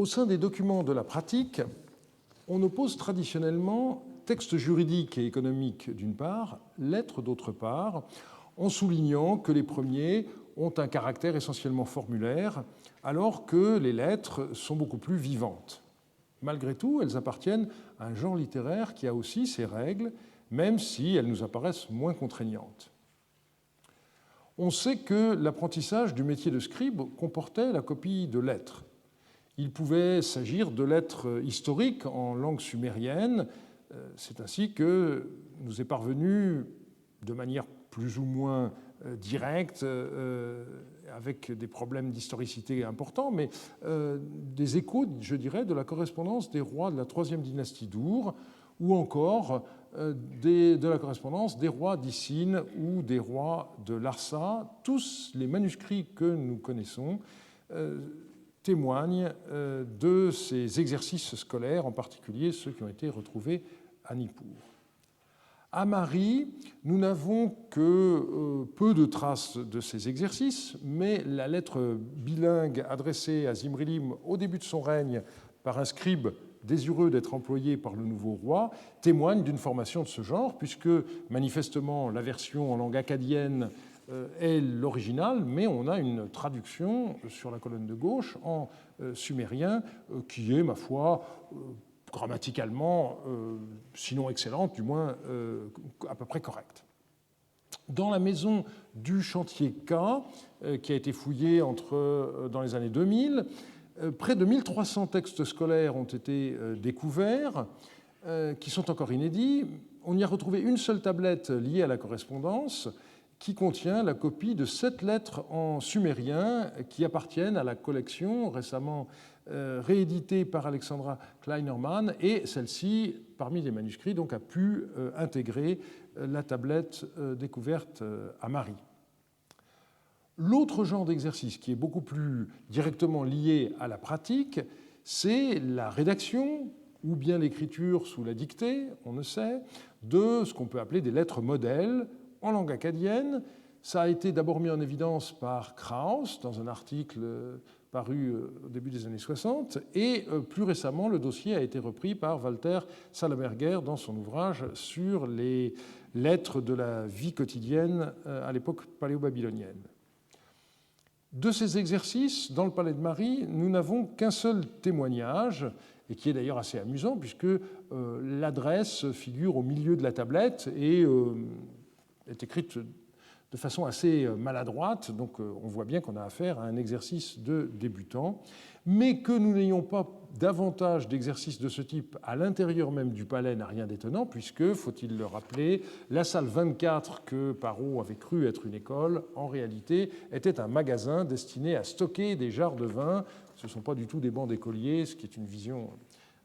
Au sein des documents de la pratique, on oppose traditionnellement texte juridique et économique d'une part, lettres d'autre part, en soulignant que les premiers ont un caractère essentiellement formulaire, alors que les lettres sont beaucoup plus vivantes. Malgré tout, elles appartiennent à un genre littéraire qui a aussi ses règles, même si elles nous apparaissent moins contraignantes. On sait que l'apprentissage du métier de scribe comportait la copie de lettres. Il pouvait s'agir de lettres historiques en langue sumérienne. C'est ainsi que nous est parvenu, de manière plus ou moins directe, avec des problèmes d'historicité importants, mais des échos, je dirais, de la correspondance des rois de la troisième dynastie d'Ur, ou encore de la correspondance des rois d'Issine ou des rois de Larsa. Tous les manuscrits que nous connaissons témoignent de ces exercices scolaires, en particulier ceux qui ont été retrouvés à Nippur. À Mari, nous n'avons que peu de traces de ces exercices, mais la lettre bilingue adressée à Zimrilim au début de son règne par un scribe désireux d'être employé par le nouveau roi témoigne d'une formation de ce genre, puisque manifestement la version en langue akkadienne est l'original, mais on a une traduction sur la colonne de gauche en sumérien qui est, ma foi, grammaticalement, sinon excellente, du moins à peu près correcte. Dans la maison du chantier K, qui a été fouillée dans les années 2000, près de 1300 textes scolaires ont été découverts, qui sont encore inédits. On y a retrouvé une seule tablette liée à la correspondance, qui contient la copie de 7 lettres en sumérien qui appartiennent à la collection récemment rééditée par Alexandra Kleinerman, et celle-ci, parmi les manuscrits, donc, a pu intégrer la tablette découverte à Mari. L'autre genre d'exercice qui est beaucoup plus directement lié à la pratique, c'est la rédaction ou bien l'écriture sous la dictée, on ne sait, de ce qu'on peut appeler des lettres modèles en langue akkadienne. Ça a été d'abord mis en évidence par Krauss dans un article paru au début des années 60, et plus récemment, le dossier a été repris par Walter Sallenberger dans son ouvrage sur les lettres de la vie quotidienne à l'époque paléo-babylonienne. De ces exercices, dans le palais de Mari, nous n'avons qu'un seul témoignage, et qui est d'ailleurs assez amusant, puisque l'adresse figure au milieu de la tablette et est écrite de façon assez maladroite, donc on voit bien qu'on a affaire à un exercice de débutant, mais que nous n'ayons pas davantage d'exercices de ce type à l'intérieur même du palais n'a rien d'étonnant, puisque, faut-il le rappeler, la salle 24 que Parrot avait cru être une école, en réalité, était un magasin destiné à stocker des jarres de vin. Ce ne sont pas du tout des bancs d'écoliers, ce qui est une vision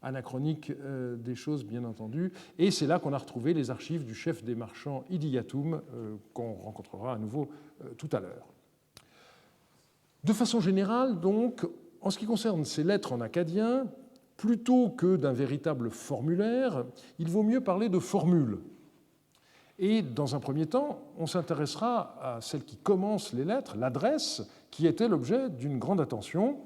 anachronique des choses, bien entendu. Et c'est là qu'on a retrouvé les archives du chef des marchands Idiyatum, qu'on rencontrera à nouveau tout à l'heure. De façon générale, donc, en ce qui concerne ces lettres en akkadien, plutôt que d'un véritable formulaire, il vaut mieux parler de formule. Et dans un premier temps, on s'intéressera à celle qui commence les lettres, l'adresse, qui était l'objet d'une grande attention.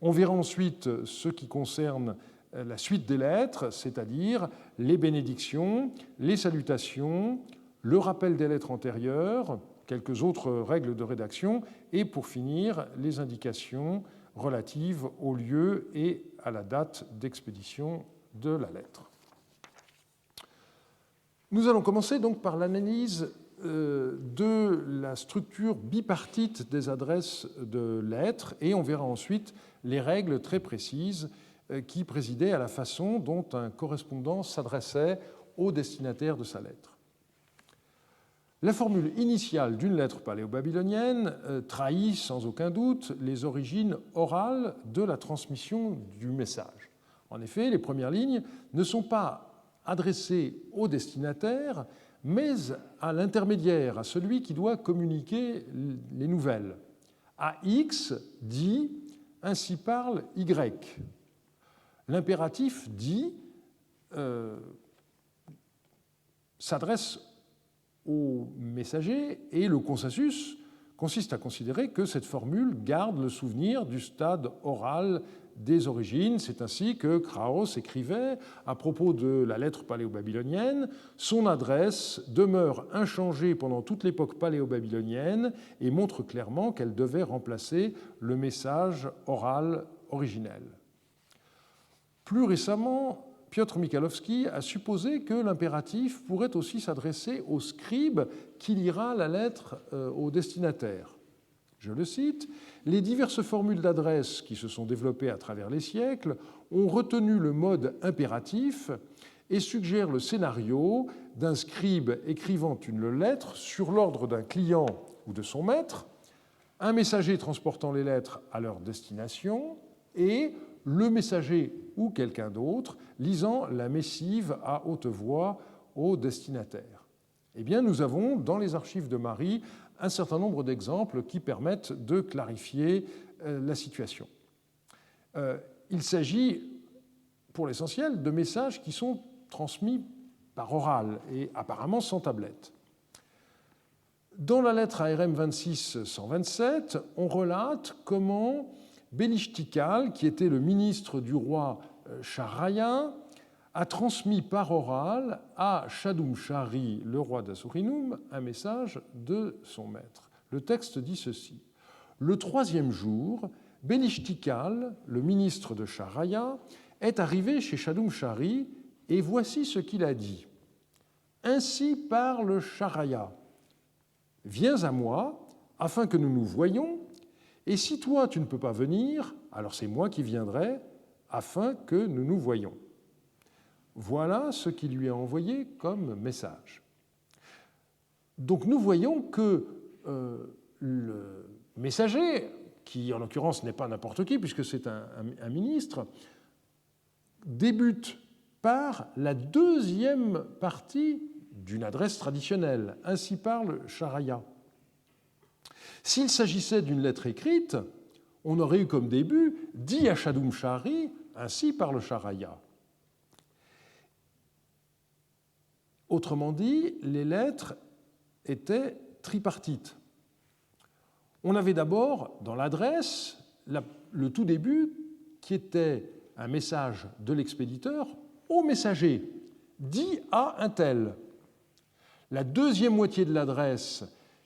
On verra ensuite ce qui concerne la suite des lettres, c'est-à-dire les bénédictions, les salutations, le rappel des lettres antérieures, quelques autres règles de rédaction, et pour finir, les indications relatives au lieu et à la date d'expédition de la lettre. Nous allons commencer donc par l'analyse de la structure bipartite des adresses de lettres, et on verra ensuite les règles très précises qui présidaient à la façon dont un correspondant s'adressait au destinataire de sa lettre. La formule initiale d'une lettre paléo-babylonienne trahit sans aucun doute les origines orales de la transmission du message. En effet, les premières lignes ne sont pas adressées au destinataire, mais à l'intermédiaire, à celui qui doit communiquer les nouvelles. AX dit « ainsi parle Y ». L'impératif dit s'adresse au messager, et le consensus consiste à considérer que cette formule garde le souvenir du stade oral des origines. C'est ainsi que Krauss écrivait à propos de la lettre paléo-babylonienne: « Son adresse demeure inchangée pendant toute l'époque paléo-babylonienne et montre clairement qu'elle devait remplacer le message oral originel. » Plus récemment, Piotr Michalowski a supposé que l'impératif pourrait aussi s'adresser au scribe qui lira la lettre au destinataire. Je le cite: « Les diverses formules d'adresse qui se sont développées à travers les siècles ont retenu le mode impératif et suggèrent le scénario d'un scribe écrivant une lettre sur l'ordre d'un client ou de son maître, un messager transportant les lettres à leur destination et le messager ou quelqu'un d'autre lisant la missive à haute voix au destinataire. » Eh bien, nous avons dans les archives de Marie un certain nombre d'exemples qui permettent de clarifier la situation. Il s'agit, pour l'essentiel, de messages qui sont transmis par oral et apparemment sans tablette. Dans la lettre à RM 26-127, on relate comment Belishtikal, qui était le ministre du roi Shahraya, a transmis par oral à Shadum-Shahri, le roi d'Assurinum, un message de son maître. Le texte dit ceci: « Le troisième jour, Belishtikal, le ministre de Shahraya, est arrivé chez Shadum-Shahri, et voici ce qu'il a dit. Ainsi parle Shahraya. Viens à moi, afin que nous nous voyions, et si toi tu ne peux pas venir, alors c'est moi qui viendrai, afin que nous nous voyions. » Voilà ce qu'il lui a envoyé comme message. Donc nous voyons que le messager, qui en l'occurrence n'est pas n'importe qui puisque c'est un ministre, débute par la deuxième partie d'une adresse traditionnelle. Ainsi parle Shahraya. S'il s'agissait d'une lettre écrite, on aurait eu comme début « Dit à Shadum-Shahri, ainsi parle Shahraya ». Autrement dit, les lettres étaient tripartites. On avait d'abord dans l'adresse le tout début qui était un message de l'expéditeur au messager, dit à un tel. La deuxième moitié de l'adresse,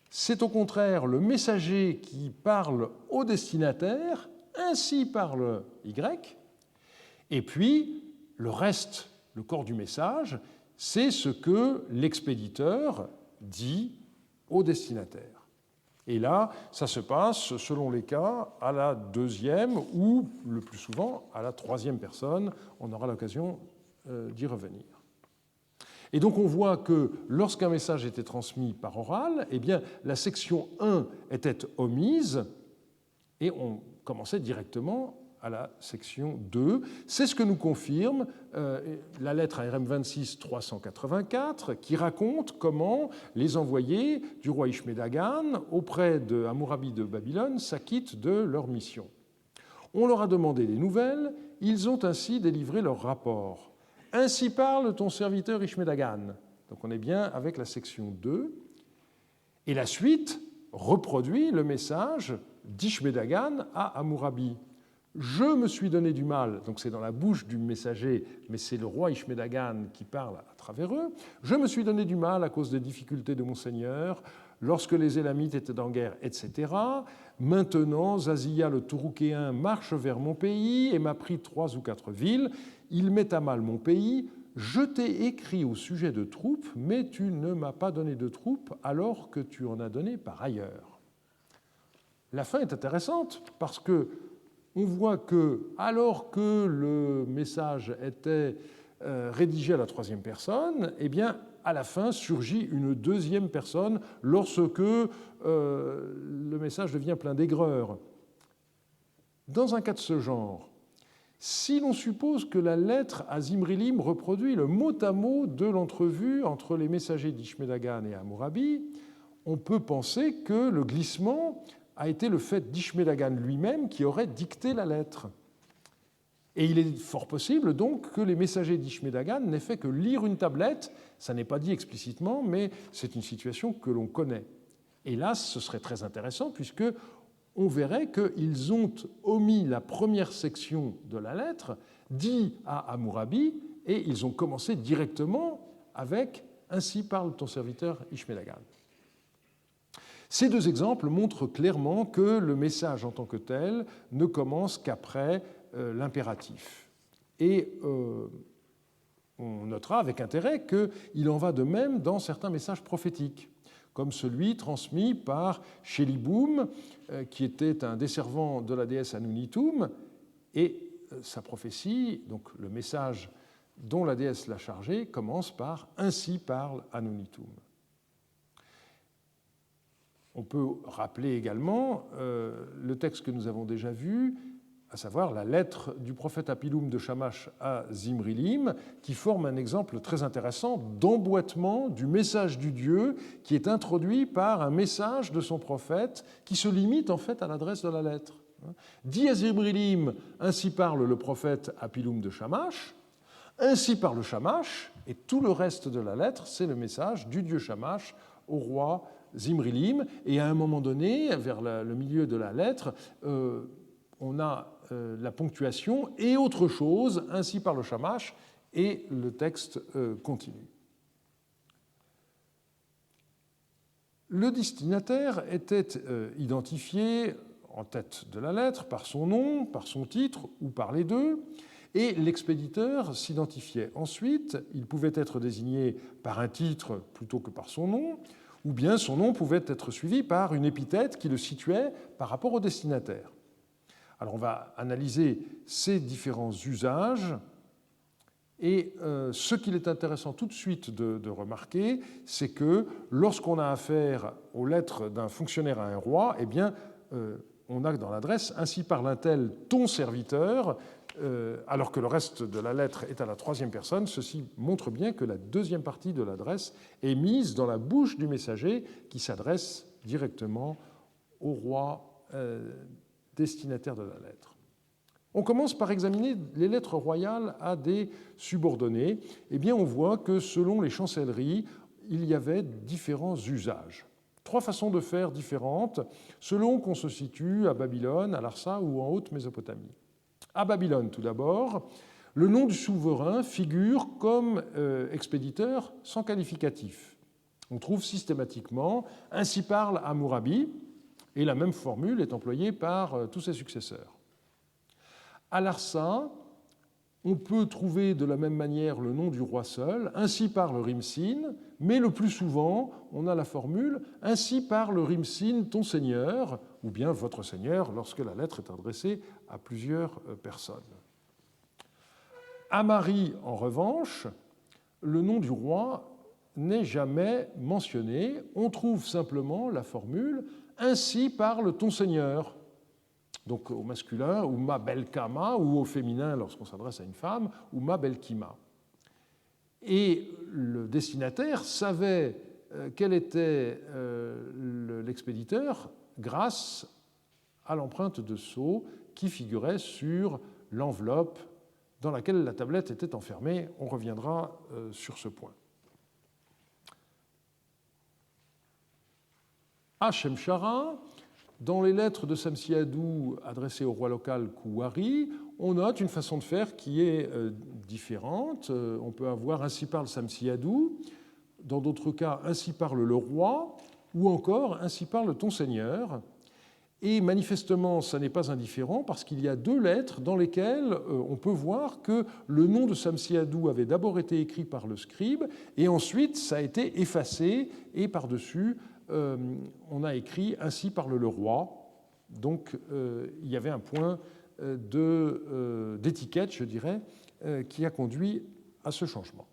c'est au contraire le messager qui parle au destinataire, ainsi parle Y, et puis le reste, le corps du message, c'est ce que l'expéditeur dit au destinataire. Et là, ça se passe, selon les cas, à la deuxième ou, le plus souvent, à la troisième personne. On aura l'occasion d'y revenir. Et donc on voit que lorsqu'un message était transmis par oral, eh bien, la section 1 était omise et on commençait directement à la section 2. C'est ce que nous confirme la lettre à RM 26-384 qui raconte comment les envoyés du roi Ishme-Dagan auprès de Hammurabi de Babylone s'acquittent de leur mission. On leur a demandé des nouvelles, ils ont ainsi délivré leur rapport. Ainsi parle ton serviteur Ishme-Dagan. Donc on est bien avec la section 2. Et la suite reproduit le message d'Ishme-Dagan à Hammurabi. Je me suis donné du mal, donc c'est dans la bouche du messager, mais c'est le roi Ishme-Dagan qui parle à travers eux. Je me suis donné du mal à cause des difficultés de mon seigneur, lorsque les Élamites étaient en guerre, etc. Maintenant, Zazia le Touroukéen marche vers mon pays et m'a pris 3 ou 4 villes. Il met à mal mon pays. Je t'ai écrit au sujet de troupes, mais tu ne m'as pas donné de troupes alors que tu en as donné par ailleurs. La fin est intéressante parce que on voit que, alors que le message était rédigé à la troisième personne, eh bien, à la fin surgit une deuxième personne lorsque le message devient plein d'aigreur. Dans un cas de ce genre, si l'on suppose que la lettre à Zimrilim reproduit le mot à mot de l'entrevue entre les messagers d'Ishme-Dagan et Hammurabi, on peut penser que le glissement a été le fait d'Ishme-Dagan lui-même qui aurait dicté la lettre. Et il est fort possible donc que les messagers d'Ishme-Dagan n'aient fait que lire une tablette, ça n'est pas dit explicitement, mais c'est une situation que l'on connaît. Et là, ce serait très intéressant puisque on verrait qu'ils ont omis la première section de la lettre, dit à Hammurabi, et ils ont commencé directement avec « Ainsi parle ton serviteur Ishmédagan ». Ces deux exemples montrent clairement que le message en tant que tel ne commence qu'après l'impératif. Et on notera avec intérêt qu'il en va de même dans certains messages prophétiques, comme celui transmis par Sheliboum, qui était un desservant de la déesse Anunitum, et sa prophétie, donc le message dont la déesse l'a chargé, commence par « Ainsi parle Anunitum ». On peut rappeler également le texte que nous avons déjà vu, à savoir la lettre du prophète Apilum de Shamash à Zimrilim, qui forme un exemple très intéressant d'emboîtement du message du Dieu qui est introduit par un message de son prophète qui se limite en fait à l'adresse de la lettre. Dit à Zimrilim, ainsi parle le prophète Apilum de Shamash, ainsi parle Shamash, et tout le reste de la lettre, c'est le message du dieu Shamash au roi Zimrilim, et à un moment donné, vers le milieu de la lettre, on a la ponctuation et autre chose, ainsi par le Shamash, et le texte continue. Le destinataire était identifié en tête de la lettre par son nom, par son titre ou par les deux, et l'expéditeur s'identifiait ensuite. Il pouvait être désigné par un titre plutôt que par son nom, ou bien son nom pouvait être suivi par une épithète qui le situait par rapport au destinataire. Alors on va analyser ces différents usages, et ce qu'il est intéressant tout de suite de remarquer, c'est que lorsqu'on a affaire aux lettres d'un fonctionnaire à un roi, eh bien, on a dans l'adresse « Ainsi parle un tel ton serviteur », alors que le reste de la lettre est à la troisième personne. Ceci montre bien que la deuxième partie de l'adresse est mise dans la bouche du messager qui s'adresse directement au roi destinataire de la lettre. On commence par examiner les lettres royales à des subordonnés. Eh bien, on voit que selon les chancelleries, il y avait différents usages. Trois façons de faire différentes selon qu'on se situe à Babylone, à Larsa ou en Haute-Mésopotamie. À Babylone, tout d'abord, le nom du souverain figure comme expéditeur sans qualificatif. On trouve systématiquement « Ainsi parle Hammurabi » et la même formule est employée par tous ses successeurs. À Larsa, on peut trouver de la même manière le nom du roi seul, « Ainsi parle Rimsin », mais le plus souvent, on a la formule « Ainsi parle Rimsin, ton seigneur », ou bien « votre seigneur » lorsque la lettre est adressée à plusieurs personnes. À Mari, en revanche, le nom du roi n'est jamais mentionné. On trouve simplement la formule « Ainsi parle ton seigneur ». Donc au masculin, ou ma belkama, ou au féminin lorsqu'on s'adresse à une femme, ou ma belkima. Et le destinataire savait quel était l'expéditeur grâce à l'empreinte de sceau qui figurait sur l'enveloppe dans laquelle la tablette était enfermée. On reviendra sur ce point. À Shemshara, dans les lettres de Samsiadou adressées au roi local Kouari, on note une façon de faire qui est différente. On peut avoir « Ainsi parle Samsiadou », dans d'autres cas « Ainsi parle le roi », ou encore « Ainsi parle ton seigneur ». Et manifestement, ça n'est pas indifférent parce qu'il y a deux lettres dans lesquelles on peut voir que le nom de Samsiadou avait d'abord été écrit par le scribe et ensuite ça a été effacé et par-dessus on a écrit « Ainsi parle le roi ». Donc il y avait un point d'étiquette, je dirais, qui a conduit à ce changement.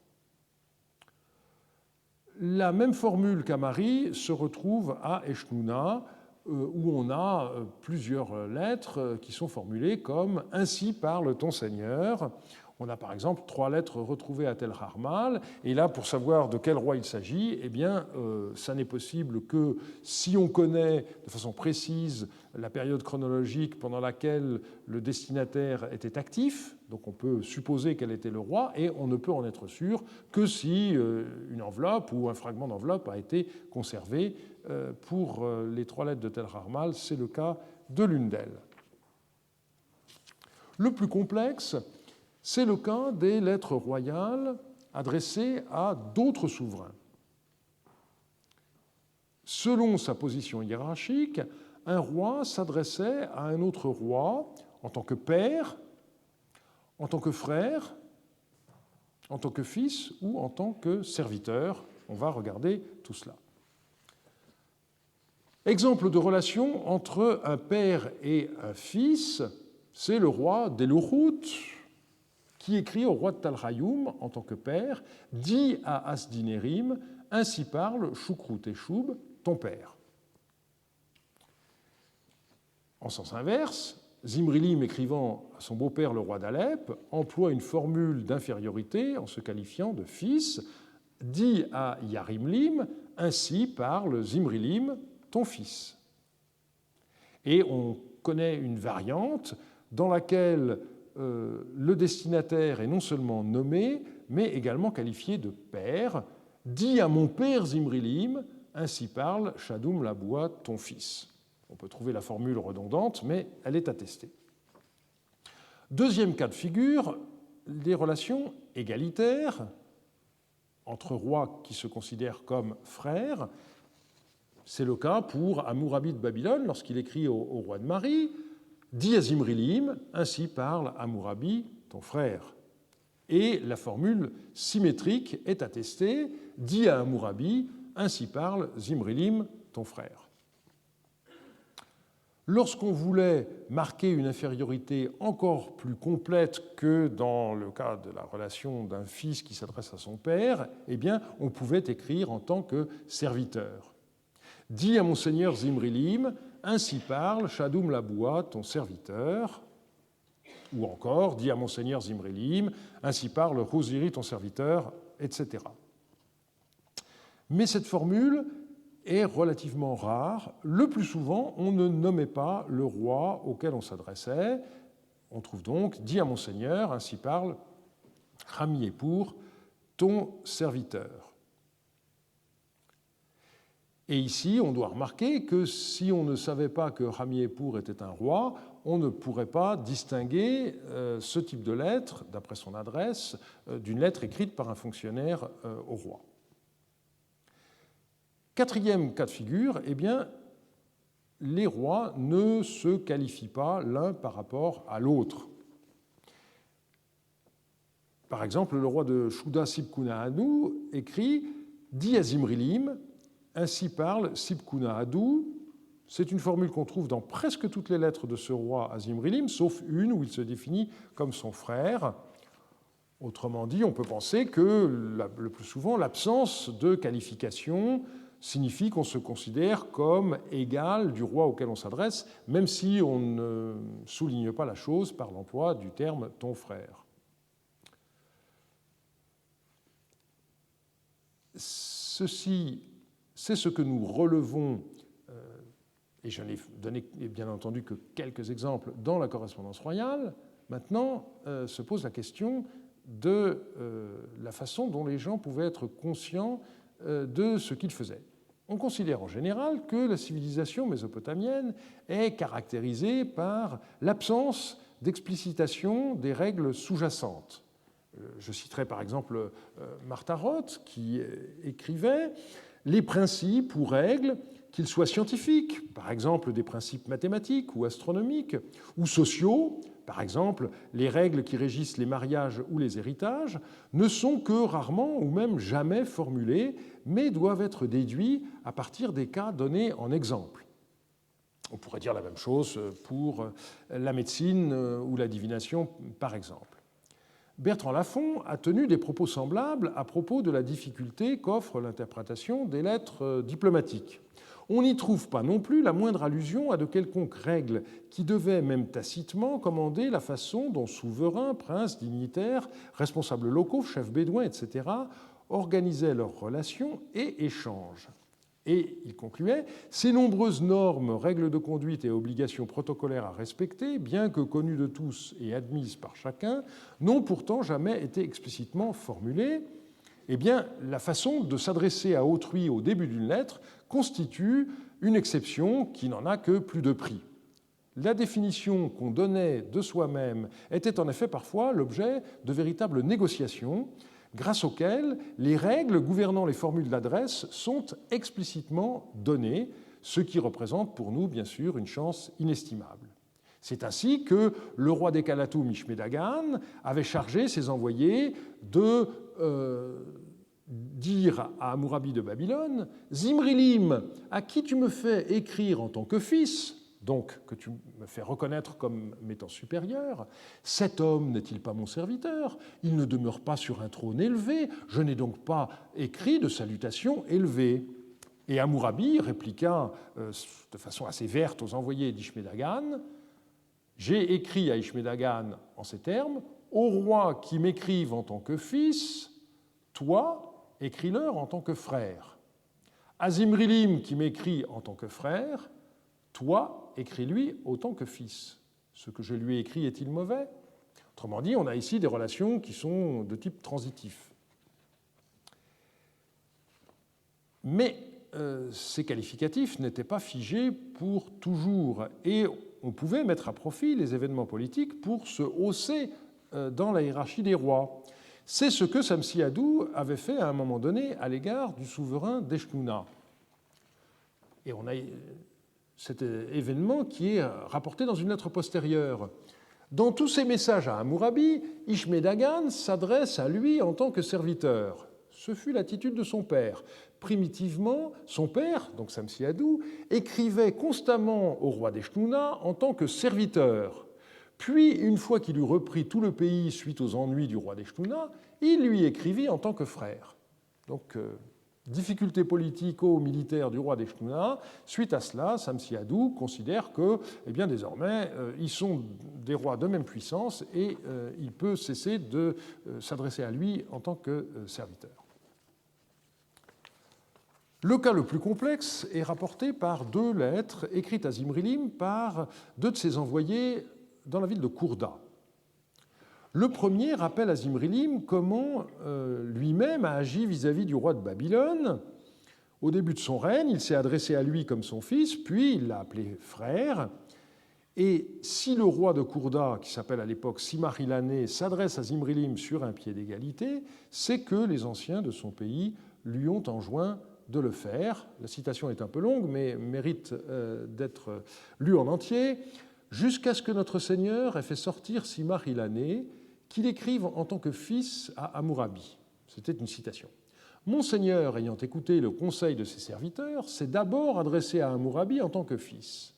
La même formule qu'à Mari se retrouve à Eshnouna, où on a plusieurs lettres qui sont formulées comme « Ainsi parle ton Seigneur ». On a par exemple 3 lettres retrouvées à Tel Harmal, et là, pour savoir de quel roi il s'agit, eh bien, ça n'est possible que si on connaît de façon précise la période chronologique pendant laquelle le destinataire était actif, donc on peut supposer quel était le roi, et on ne peut en être sûr que si une enveloppe ou un fragment d'enveloppe a été conservé. Pour les 3 lettres de Tel Harmal, c'est le cas de l'une d'elles. Le plus complexe, c'est le cas des lettres royales adressées à d'autres souverains. Selon sa position hiérarchique, un roi s'adressait à un autre roi en tant que père, en tant que frère, en tant que fils ou en tant que serviteur. On va regarder tout cela. Exemple de relation entre un père et un fils, c'est le roi d'Eluhut qui écrit au roi de Talhayoum en tant que père, dit à Asdinérim, ainsi parle Shukru-Teshub, ton père. En sens inverse, Zimrilim, écrivant à son beau-père le roi d'Alep, emploie une formule d'infériorité en se qualifiant de fils, dit à Yarimlim, ainsi parle Zimrilim, ton fils. Et on connaît une variante dans laquelle le destinataire est non seulement nommé, mais également qualifié de père, dit à mon père Zimrilim, ainsi parle Shadoum Laboua, ton fils. On peut trouver la formule redondante, mais elle est attestée. Deuxième cas de figure, les relations égalitaires entre rois qui se considèrent comme frères. C'est le cas pour Hammurabi de Babylone lorsqu'il écrit au roi de Mari, dis à Zimrilim, ainsi parle Hammurabi, ton frère. Et la formule symétrique est attestée, dis à Hammurabi, ainsi parle Zimrilim, ton frère. Lorsqu'on voulait marquer une infériorité encore plus complète que dans le cas de la relation d'un fils qui s'adresse à son père, eh bien, on pouvait écrire en tant que serviteur. Dis à mon seigneur Zimrilim, ainsi parle Shadoum Laboua, ton serviteur. Ou encore, dis à mon seigneur Zimrilim, ainsi parle Huziri, ton serviteur, etc. Mais cette formule est relativement rare. Le plus souvent, on ne nommait pas le roi auquel on s'adressait. On trouve donc « Dis à mon Seigneur, ainsi parle Rami Epour, ton serviteur ». Et ici, on doit remarquer que si on ne savait pas que Rami Epour était un roi, on ne pourrait pas distinguer ce type de lettre, d'après son adresse, d'une lettre écrite par un fonctionnaire au roi. Quatrième cas de figure, eh bien, les rois ne se qualifient pas l'un par rapport à l'autre. Par exemple, le roi de Shuda Sibkuna-Anu écrit « Dis à Zimrilim, ainsi parle Sibkuna-Adu ». C'est une formule qu'on trouve dans presque toutes les lettres de ce roi à Zimrilim, sauf une où il se définit comme son frère. Autrement dit, on peut penser que le plus souvent, l'absence de qualification signifie qu'on se considère comme égal du roi auquel on s'adresse, même si on ne souligne pas la chose par l'emploi du terme « ton frère ». Ceci, c'est ce que nous relevons, et je n'ai donné bien entendu que quelques exemples dans la correspondance royale. Maintenant se pose la question de la façon dont les gens pouvaient être conscients de ce qu'ils faisaient. On considère en général que la civilisation mésopotamienne est caractérisée par l'absence d'explicitation des règles sous-jacentes. Je citerai par exemple Martha Roth qui écrivait « Les principes ou règles, qu'ils soient scientifiques, par exemple des principes mathématiques ou astronomiques, ou sociaux, par exemple les règles qui régissent les mariages ou les héritages, ne sont que rarement ou même jamais formulées, mais doivent être déduits à partir des cas donnés en exemple. » On pourrait dire la même chose pour la médecine ou la divination, par exemple. Bertrand Lafont a tenu des propos semblables à propos de la difficulté qu'offre l'interprétation des lettres diplomatiques. On n'y trouve pas non plus la moindre allusion à de quelconques règles qui devaient, même tacitement, commander la façon dont souverains, princes, dignitaires, responsables locaux, chefs bédouins, etc., organisaient leurs relations et échanges. Et il concluait « Ces nombreuses normes, règles de conduite et obligations protocolaires à respecter, bien que connues de tous et admises par chacun, n'ont pourtant jamais été explicitement formulées. Eh bien, la façon de s'adresser à autrui au début d'une lettre constitue une exception qui n'en a que plus de prix. la définition qu'on donnait de soi-même était en effet parfois l'objet de véritables négociations, grâce auxquelles les règles gouvernant les formules d'adresse sont explicitement données, ce qui représente pour nous, bien sûr, une chance inestimable. C'est ainsi que le roi des Kalatoum, Ishme-Dagan, avait chargé ses envoyés de dire à Hammurabi de Babylone « Zimrilim, à qui tu me fais écrire en tant que fils, donc que tu me fais reconnaître comme m'étant supérieur, cet homme n'est-il pas mon serviteur? Il ne demeure pas sur un trône élevé, je n'ai donc pas écrit de salutation élevée. » Et Hammurabi répliqua de façon assez verte aux envoyés d'Ishme-Dagan « J'ai écrit à Ishme-Dagan en ces termes, au roi qui m'écrive en tant que fils, toi, écris-leur en tant que frère. À Zimrilim qui m'écrit en tant que frère, toi, écris-lui autant que fils. Ce que je lui ai écrit est-il mauvais? Autrement dit, on a ici des relations qui sont de type transitif. Mais ces qualificatifs n'étaient pas figés pour toujours et on pouvait mettre à profit les événements politiques pour se hausser dans la hiérarchie des rois. C'est ce que Samsi-Adou avait fait à un moment donné à l'égard du souverain d'Eshnouna. Et on a cet événement qui est rapporté dans une lettre postérieure. Dans tous ses messages à Hammurabi, Ishme-Dagan s'adresse à lui en tant que serviteur. Ce fut l'attitude de son père. Primitivement, son père, donc Samsi-Adou, écrivait constamment au roi d'Eshnouna en tant que serviteur. Puis, une fois qu'il eut repris tout le pays suite aux ennuis du roi d'Eshnouna, il lui écrivit en tant que frère. Donc, difficulté politico-militaire du roi d'Eshnouna. Suite à cela, Samsi-Adou considère que, eh bien, désormais, ils sont des rois de même puissance et il peut cesser de s'adresser à lui en tant que serviteur. Le cas le plus complexe est rapporté par deux lettres écrites à Zimrilim par deux de ses envoyés dans la ville de Kourda. Le premier rappelle à Zimrilim comment lui-même a agi vis-à-vis du roi de Babylone. Au début de son règne, il s'est adressé à lui comme son fils, puis il l'a appelé frère. Et si le roi de Kourda, qui s'appelle à l'époque Simar-Ilané, s'adresse à Zimrilim sur un pied d'égalité, c'est que les anciens de son pays lui ont enjoint de le faire. La citation est un peu longue, mais mérite d'être lue en entier. Jusqu'à ce que notre Seigneur ait fait sortir Simar-Ilané, qu'il écrive en tant que fils à Hammurabi. C'était une citation. Mon Seigneur, ayant écouté le conseil de ses serviteurs, s'est d'abord adressé à Hammurabi en tant que fils.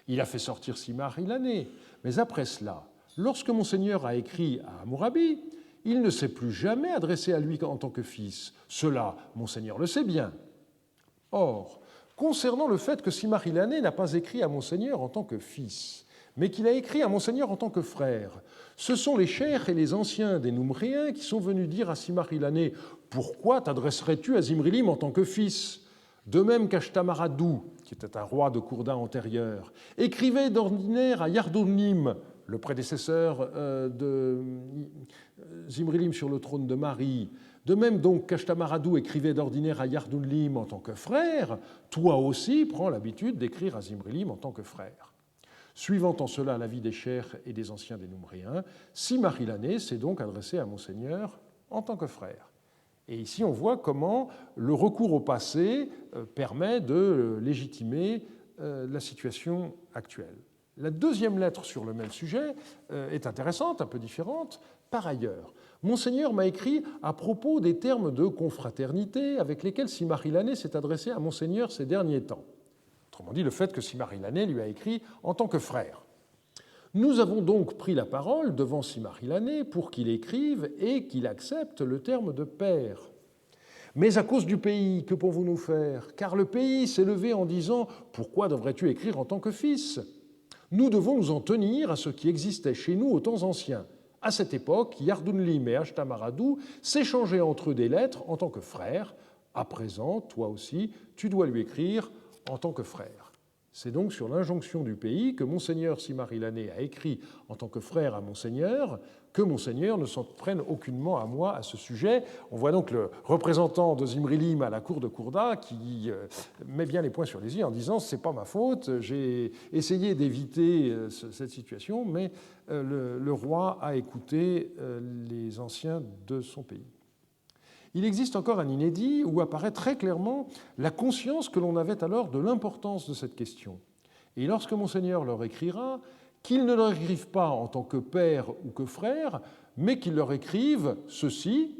Il a fait sortir Simar-Ilané, mais après cela, lorsque mon Seigneur a écrit à Hammurabi, il ne s'est plus jamais adressé à lui en tant que fils. Cela, mon Seigneur le sait bien. Or, concernant le fait que Simar-Ilané n'a pas écrit à mon Seigneur en tant que fils, mais qu'il a écrit à mon Seigneur en tant que frère, ce sont les chers et les anciens des Noumriens qui sont venus dire à Simar-Ilané « Pourquoi t'adresserais-tu à Zimrilim en tant que fils ?» De même qu'Ashtamaradou, qui était un roi de Kourda antérieur, écrivait d'ordinaire à Yardonim, le prédécesseur de Zimrilim sur le trône de Marie. De même donc qu'Ashtamaradou écrivait d'ordinaire à Yardonim en tant que frère, toi aussi prends l'habitude d'écrire à Zimrilim en tant que frère. Suivant en cela l'avis des chers et des anciens des Noumriens, Simar-Ilané s'est donc adressé à Monseigneur en tant que frère. Et ici, on voit comment le recours au passé permet de légitimer la situation actuelle. La deuxième lettre sur le même sujet est intéressante, un peu différente. Par ailleurs, Monseigneur m'a écrit à propos des termes de confraternité avec lesquels Simar-Ilané s'est adressé à Monseigneur ces derniers temps. Autrement dit, le fait que Simar-Ilané lui a écrit en tant que frère. Nous avons donc pris la parole devant Simar-Ilané pour qu'il écrive et qu'il accepte le terme de père. Mais à cause du pays, que pouvons-nous faire? Car le pays s'est levé en disant « Pourquoi devrais-tu écrire en tant que fils ?» Nous devons nous en tenir à ce qui existait chez nous aux temps anciens. À cette époque, Yardounlim et Ashtamaradou s'échangeaient entre eux des lettres en tant que frères. À présent, toi aussi, tu dois lui écrire en tant que frère. C'est donc sur l'injonction du pays que Monseigneur Simari Lané a écrit en tant que frère à Monseigneur que Monseigneur ne s'en prenne aucunement à moi à ce sujet. On voit donc le représentant de Zimrilim à la cour de Kourda qui met bien les points sur les i en disant « c'est pas ma faute, j'ai essayé d'éviter cette situation, mais le roi a écouté les anciens de son pays ». Il existe encore un inédit où apparaît très clairement la conscience que l'on avait alors de l'importance de cette question. Et lorsque Monseigneur leur écrira, qu'il ne leur écrive pas en tant que père ou que frère, mais qu'il leur écrive ceci,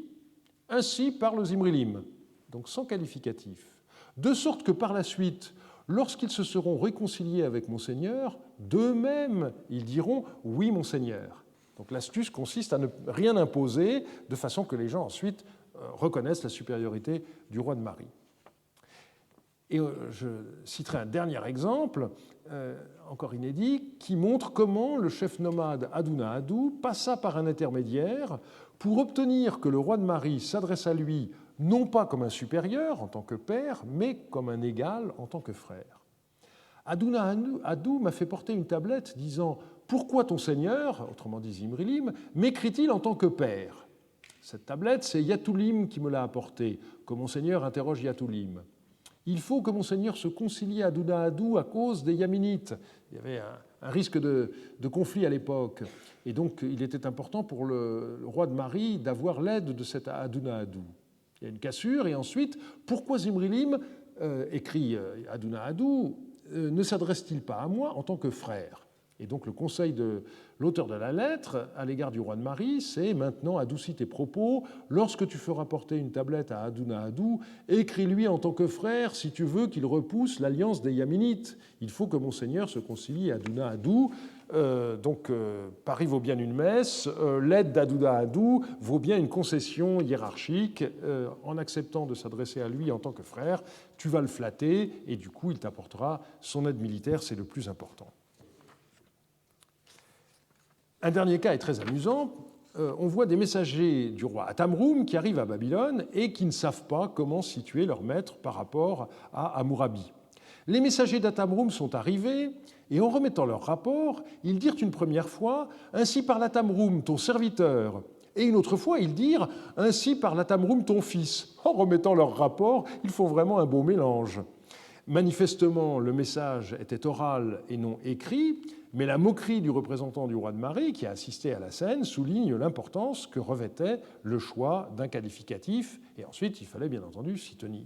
ainsi parle Zimrilim, donc sans qualificatif. De sorte que par la suite, lorsqu'ils se seront réconciliés avec Monseigneur, d'eux-mêmes, ils diront « oui, Monseigneur ». Donc l'astuce consiste à ne rien imposer, de façon que les gens ensuite reconnaissent la supériorité du roi de Mari. Et je citerai un dernier exemple, encore inédit, qui montre comment le chef nomade Aduna Adou passa par un intermédiaire pour obtenir que le roi de Mari s'adresse à lui non pas comme un supérieur en tant que père, mais comme un égal en tant que frère. Aduna Adou m'a fait porter une tablette disant « Pourquoi ton seigneur, autrement dit Zimrilim, m'écrit-il en tant que père ?» Cette tablette, c'est Yatoulim qui me l'a apportée, que Monseigneur interroge Yatoulim. Il faut que Monseigneur se concilie à Aduna Adou à cause des Yaminites. Il y avait un risque de conflit à l'époque. Et donc, il était important pour le roi de Mari d'avoir l'aide de cet Aduna Adou. Il y a une cassure. Et ensuite, pourquoi Zimrilim, écrit Aduna Adou, ne s'adresse-t-il pas à moi en tant que frère ? Et donc le conseil de l'auteur de la lettre à l'égard du roi de Mari, c'est maintenant adoucis tes propos, lorsque tu feras porter une tablette à Aduna Adou, écris-lui en tant que frère si tu veux qu'il repousse l'alliance des Yaminites. Il faut que Monseigneur se concilie à Aduna Adou. Paris vaut bien une messe, l'aide d'Aduna Adou vaut bien une concession hiérarchique. En acceptant de s'adresser à lui en tant que frère, tu vas le flatter et du coup il t'apportera son aide militaire, c'est le plus important. Un dernier cas est très amusant. On voit des messagers du roi Atamroum qui arrivent à Babylone et qui ne savent pas comment situer leur maître par rapport à Hammurabi. Les messagers d'Atamroum sont arrivés et en remettant leur rapport, ils dirent une première fois « Ainsi parle Atamroum, ton serviteur ». Et une autre fois, ils dirent « Ainsi parle Atamroum, ton fils ». En remettant leur rapport, ils font vraiment un beau mélange. Manifestement, le message était oral et non écrit, mais la moquerie du représentant du roi de Mari, qui a assisté à la scène, souligne l'importance que revêtait le choix d'un qualificatif, et ensuite il fallait bien entendu s'y tenir.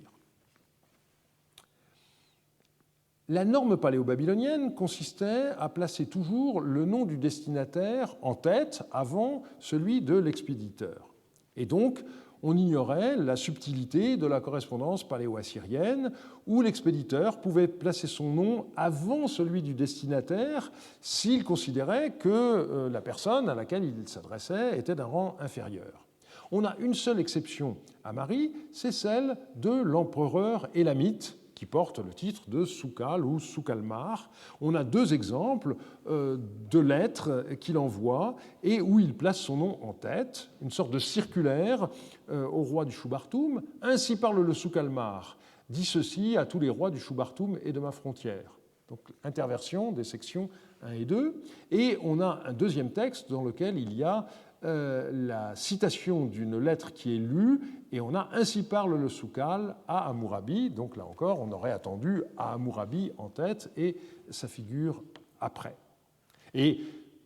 La norme paléo-babylonienne consistait à placer toujours le nom du destinataire en tête avant celui de l'expéditeur. Et donc, on ignorait la subtilité de la correspondance paléo-assyrienne où l'expéditeur pouvait placer son nom avant celui du destinataire s'il considérait que la personne à laquelle il s'adressait était d'un rang inférieur. On a une seule exception à Mari, c'est celle de l'empereur élamite qui porte le titre de Soukal ou Soukalmar. On a deux exemples de lettres qu'il envoie et où il place son nom en tête, une sorte de circulaire au roi du Choubartoum. Ainsi parle le Soukalmar, dit ceci à tous les rois du Choubartoum et de ma frontière. Donc interversion des sections 1 et 2. Et on a un deuxième texte dans lequel il y a la citation d'une lettre qui est lue, et on a ainsi parle le Soukal à Hammurabi. Donc là encore, on aurait attendu à Hammurabi en tête et sa figure après. Et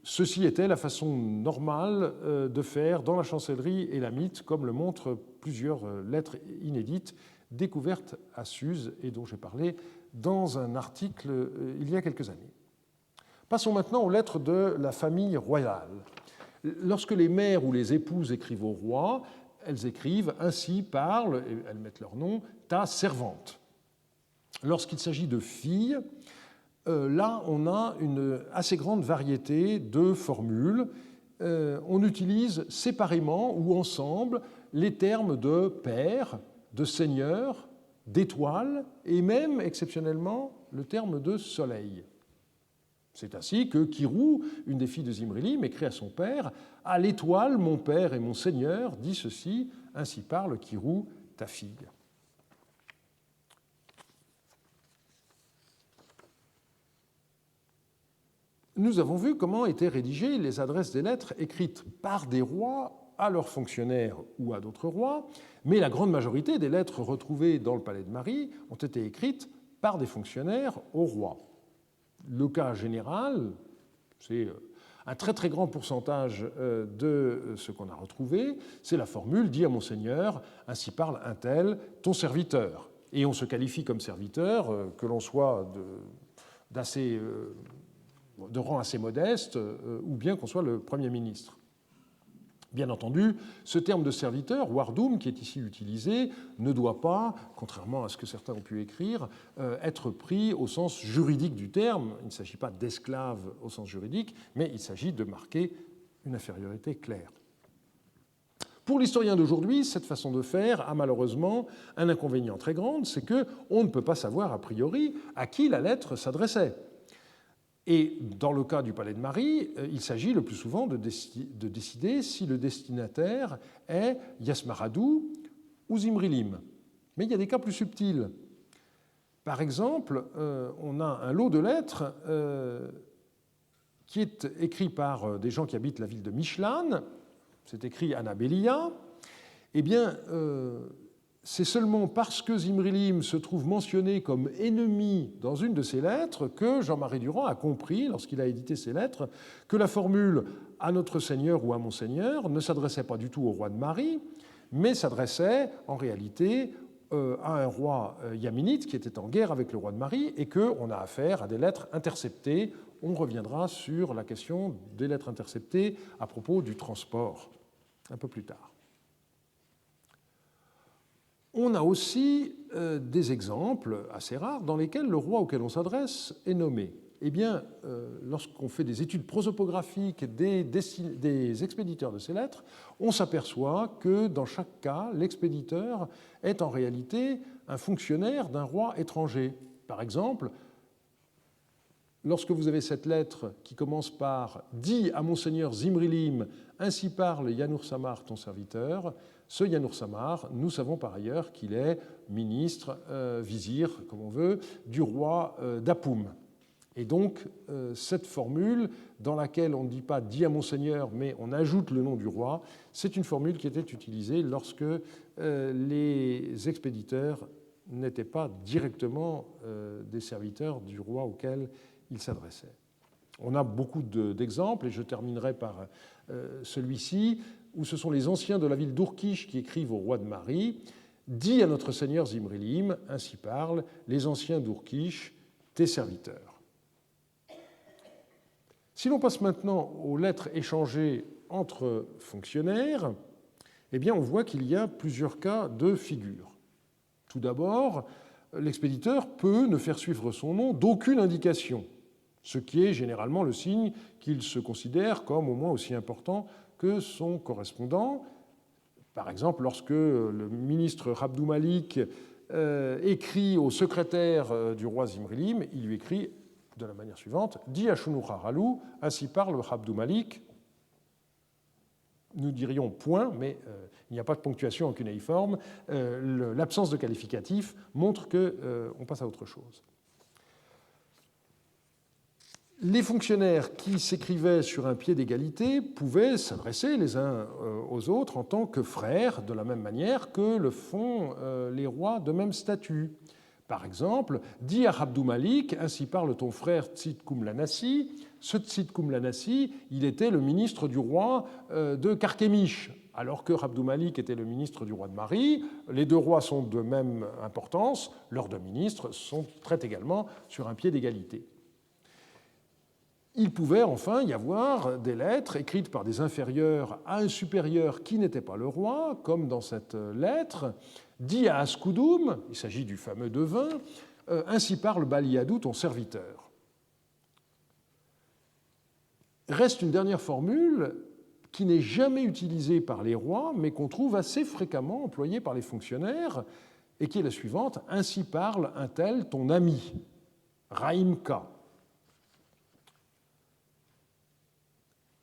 ceci était la façon normale de faire dans la chancellerie élamite, comme le montrent plusieurs lettres inédites découvertes à Suse et dont j'ai parlé dans un article il y a quelques années. Passons maintenant aux lettres de la famille royale. Lorsque les mères ou les épouses écrivent au roi, elles écrivent « Ainsi parle », et elles mettent leur nom, « ta servante ». Lorsqu'il s'agit de filles, là, on a une assez grande variété de formules. On utilise séparément ou ensemble les termes de père, de seigneur, d'étoile et même, exceptionnellement, le terme de soleil. C'est ainsi que Kirou, une des filles de Zimrilim, écrit à son père « À l'étoile, mon père et mon seigneur, dit ceci, ainsi parle Kirou, ta fille. » nous avons vu comment étaient rédigées les adresses des lettres écrites par des rois à leurs fonctionnaires ou à d'autres rois, mais la grande majorité des lettres retrouvées dans le palais de Marie ont été écrites par des fonctionnaires au roi. Le cas général, c'est un très très grand pourcentage de ce qu'on a retrouvé, c'est la formule « Dis à Monseigneur, ainsi parle un tel, ton serviteur ». Et on se qualifie comme serviteur, que l'on soit de rang assez modeste, ou bien qu'on soit le Premier ministre. Bien entendu, ce terme de serviteur, wardum, qui est ici utilisé, ne doit pas, contrairement à ce que certains ont pu écrire, être pris au sens juridique du terme. Il ne s'agit pas d'esclave au sens juridique, mais il s'agit de marquer une infériorité claire. Pour l'historien d'aujourd'hui, cette façon de faire a malheureusement un inconvénient très grand, c'est qu'on ne peut pas savoir a priori à qui la lettre s'adressait. Et dans le cas du palais de Marie, il s'agit le plus souvent de décider si le destinataire est Yasmaradou ou Zimrilim. Mais il y a des cas plus subtils. Par exemple, on a un lot de lettres qui est écrit par des gens qui habitent la ville de Mishlan. C'est écrit Anabelia. Eh bien, c'est seulement parce que Zimrilim se trouve mentionné comme ennemi dans une de ses lettres que Jean-Marie Durand a compris, lorsqu'il a édité ses lettres, que la formule « à notre Seigneur » ou « à mon Seigneur » ne s'adressait pas du tout au roi de Marie, mais s'adressait en réalité à un roi yéménite qui était en guerre avec le roi de Marie et qu'on a affaire à des lettres interceptées. On reviendra sur la question des lettres interceptées à propos du transport un peu plus tard. On a aussi des exemples assez rares dans lesquels le roi auquel on s'adresse est nommé. Eh bien, lorsqu'on fait des études prosopographiques des expéditeurs de ces lettres, on s'aperçoit que dans chaque cas, l'expéditeur est en réalité un fonctionnaire d'un roi étranger. Par exemple, lorsque vous avez cette lettre qui commence par « Dis à Monseigneur Zimrilim, ainsi parle Yanour Samar, ton serviteur », ce Yanour Samar, nous savons par ailleurs qu'il est ministre, vizir, comme on veut, du roi d'Apoum. Et donc, cette formule, dans laquelle on ne dit pas « Dis à Monseigneur », mais on ajoute le nom du roi, c'est une formule qui était utilisée lorsque les expéditeurs n'étaient pas directement des serviteurs du roi auquel ils s'adressaient. On a beaucoup d'exemples, et je terminerai par celui-ci, où ce sont les anciens de la ville d'Ourkish qui écrivent au roi de Marie « Dis à notre Seigneur Zimrilim, ainsi parlent les anciens d'Ourkish, tes serviteurs ». Si l'on passe maintenant aux lettres échangées entre fonctionnaires, eh bien on voit qu'il y a plusieurs cas de figure. Tout d'abord, l'expéditeur peut ne faire suivre son nom d'aucune indication, ce qui est généralement le signe qu'il se considère comme au moins aussi important que son correspondant. Par exemple, lorsque le ministre Abdou Malik écrit au secrétaire du roi Zimrilim, il lui écrit de la manière suivante « Dis à Shounour Haralou, ainsi parle Abdou Malik ». Nous dirions point, mais il n'y a pas de ponctuation en cunéiforme. L'absence de qualificatif montre qu'on passe à autre chose. Les fonctionnaires qui s'écrivaient sur un pied d'égalité pouvaient s'adresser les uns aux autres en tant que frères, de la même manière que le font les rois de même statut. Par exemple, dis à Abdou Malik, ainsi parle ton frère Tzidkoum Lanassi. Ce Tzidkoum Lanassi, il était le ministre du roi de Carchemish, alors que Abdou Malik était le ministre du roi de Marie. Les deux rois sont de même importance, leurs deux ministres traitent également sur un pied d'égalité. Il pouvait enfin y avoir des lettres écrites par des inférieurs à un supérieur qui n'était pas le roi, comme dans cette lettre. Dis à Askoudoum, il s'agit du fameux devin, ainsi parle Baliadou, ton serviteur. Reste une dernière formule qui n'est jamais utilisée par les rois, mais qu'on trouve assez fréquemment employée par les fonctionnaires, et qui est la suivante, ainsi parle un tel, ton ami, Raïmka.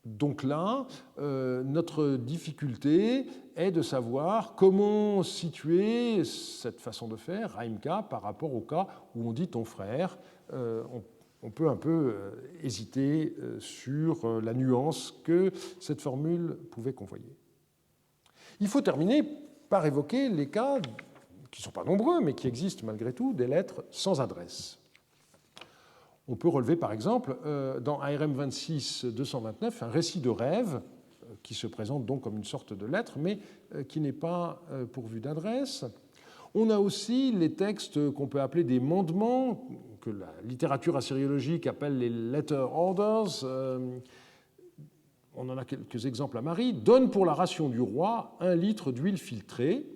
Donc là, notre difficulté est de savoir comment situer cette façon de faire, Raïmka, par rapport au cas où on dit ton frère. On on peut un peu hésiter sur la nuance que cette formule pouvait convoyer. Il faut terminer par évoquer les cas, qui ne sont pas nombreux, mais qui existent malgré tout, des lettres sans adresse. On peut relever par exemple dans ARM 26-229 un récit de rêve qui se présente donc comme une sorte de lettre, mais qui n'est pas pourvu d'adresse. On a aussi les textes qu'on peut appeler des mandements, que la littérature assyriologique appelle les letter orders. On en a quelques exemples à Marie. Donne pour la ration du roi 1 litre d'huile filtrée.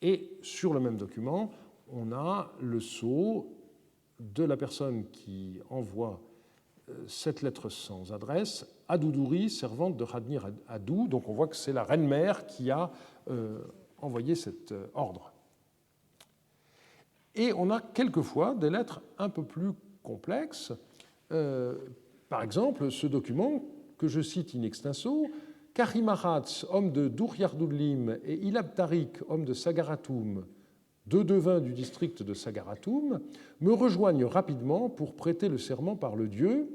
Et sur le même document, on a le sceau de la personne qui envoie cette lettre sans adresse à Doudouri, servante de Khadnir Adou. Donc on voit que c'est la reine-mère qui a envoyé cet ordre. Et on a quelquefois des lettres un peu plus complexes. Par exemple, ce document que je cite in extenso, Kahimaratz, homme de Douryardoulim, et Ilab Tariq, homme de Sagaratoum, deux devins du district de Sagaratoum, me rejoignent rapidement pour prêter le serment par le dieu.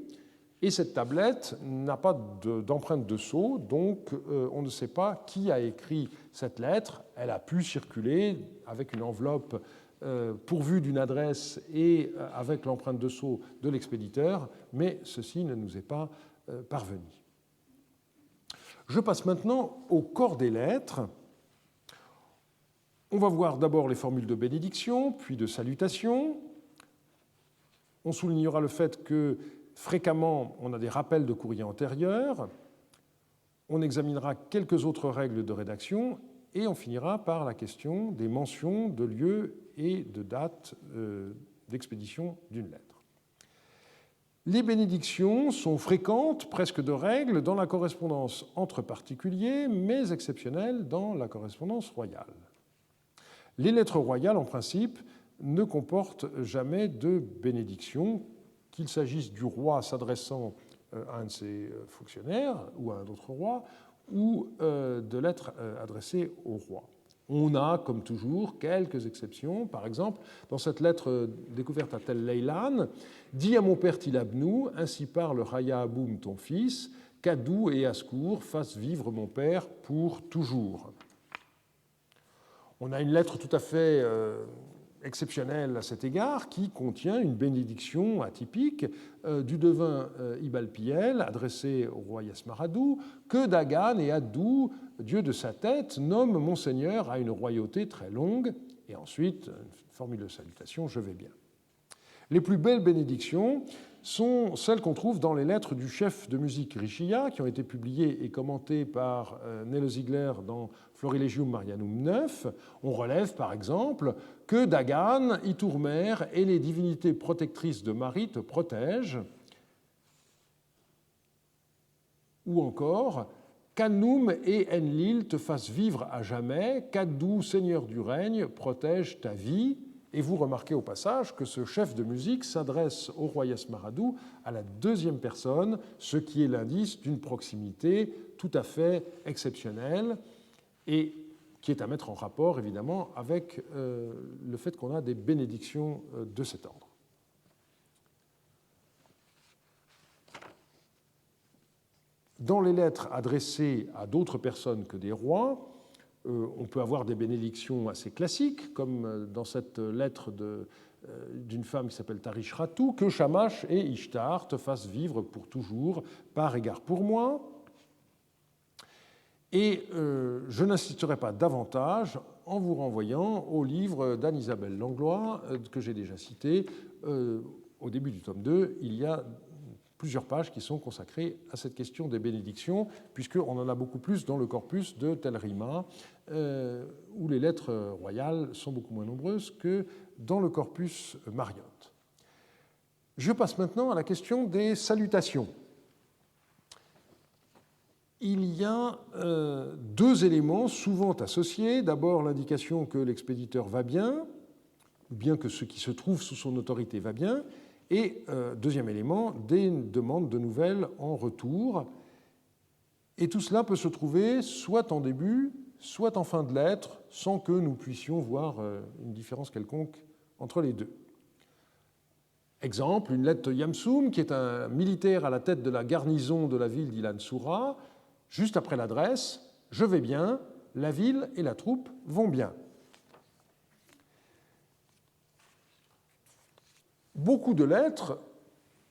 Et cette tablette n'a pas d'empreinte de sceau, donc on ne sait pas qui a écrit cette lettre. Elle a pu circuler avec une enveloppe pourvue d'une adresse et avec l'empreinte de sceau de l'expéditeur, mais ceci ne nous est pas parvenu. Je passe maintenant au corps des lettres. On va voir d'abord les formules de bénédiction, puis de salutation. On soulignera le fait que fréquemment, on a des rappels de courrier antérieurs. On examinera quelques autres règles de rédaction et on finira par la question des mentions de lieu et de date d'expédition d'une lettre. Les bénédictions sont fréquentes, presque de règle, dans la correspondance entre particuliers, mais exceptionnelles dans la correspondance royale. Les lettres royales, en principe, ne comportent jamais de bénédiction, qu'il s'agisse du roi s'adressant à un de ses fonctionnaires ou à un autre roi, ou de lettres adressées au roi. On a, comme toujours, quelques exceptions. Par exemple, dans cette lettre découverte à Tel Leilan, « Dis à mon père Tilabnou, ainsi parle Raya Aboum, ton fils, qu'Adou et Ascour fassent vivre mon père pour toujours. » On a une lettre tout à fait exceptionnelle à cet égard qui contient une bénédiction atypique du devin Ibalpiel adressée au roi Yasmaradou, que Dagan et Adou, dieu de sa tête, nomment Monseigneur à une royauté très longue. Et ensuite, une formule de salutation, je vais bien. Les plus belles bénédictions sont celles qu'on trouve dans les lettres du chef de musique Richia, qui ont été publiées et commentées par Nello Ziegler dans Florilegium Marianum 9. On relève par exemple que Dagan, Itourmer et les divinités protectrices de Marie te protègent, ou encore qu'Anoum et Enlil te fassent vivre à jamais, qu'Adou, Seigneur du règne, protège ta vie. Et vous remarquez au passage que ce chef de musique s'adresse au roi Yasmaradou à la deuxième personne, ce qui est l'indice d'une proximité tout à fait exceptionnelle et qui est à mettre en rapport évidemment avec le fait qu'on a des bénédictions de cet ordre. Dans les lettres adressées à d'autres personnes que des rois, on peut avoir des bénédictions assez classiques, comme dans cette lettre d'une femme qui s'appelle Tarish Ratou, que Shamash et Ishtar te fassent vivre pour toujours, par égard pour moi. Et je n'insisterai pas davantage en vous renvoyant au livre d'Anne-Isabelle Langlois, que j'ai déjà cité. Au début du tome 2, il y a plusieurs pages qui sont consacrées à cette question des bénédictions, puisqu'on en a beaucoup plus dans le corpus de Tel Rima, où les lettres royales sont beaucoup moins nombreuses que dans le corpus Mariotte. Je passe maintenant à la question des salutations. Il y a deux éléments souvent associés. D'abord, l'indication que l'expéditeur va bien, ou bien que ce qui se trouve sous son autorité va bien. Et deuxième élément, des demandes de nouvelles en retour. Et tout cela peut se trouver soit en début, soit en fin de lettre, sans que nous puissions voir une différence quelconque entre les deux. Exemple, une lettre de Yamsoum, qui est un militaire à la tête de la garnison de la ville d'Ilan Soura, juste après l'adresse « Je vais bien, la ville et la troupe vont bien ». Beaucoup de lettres,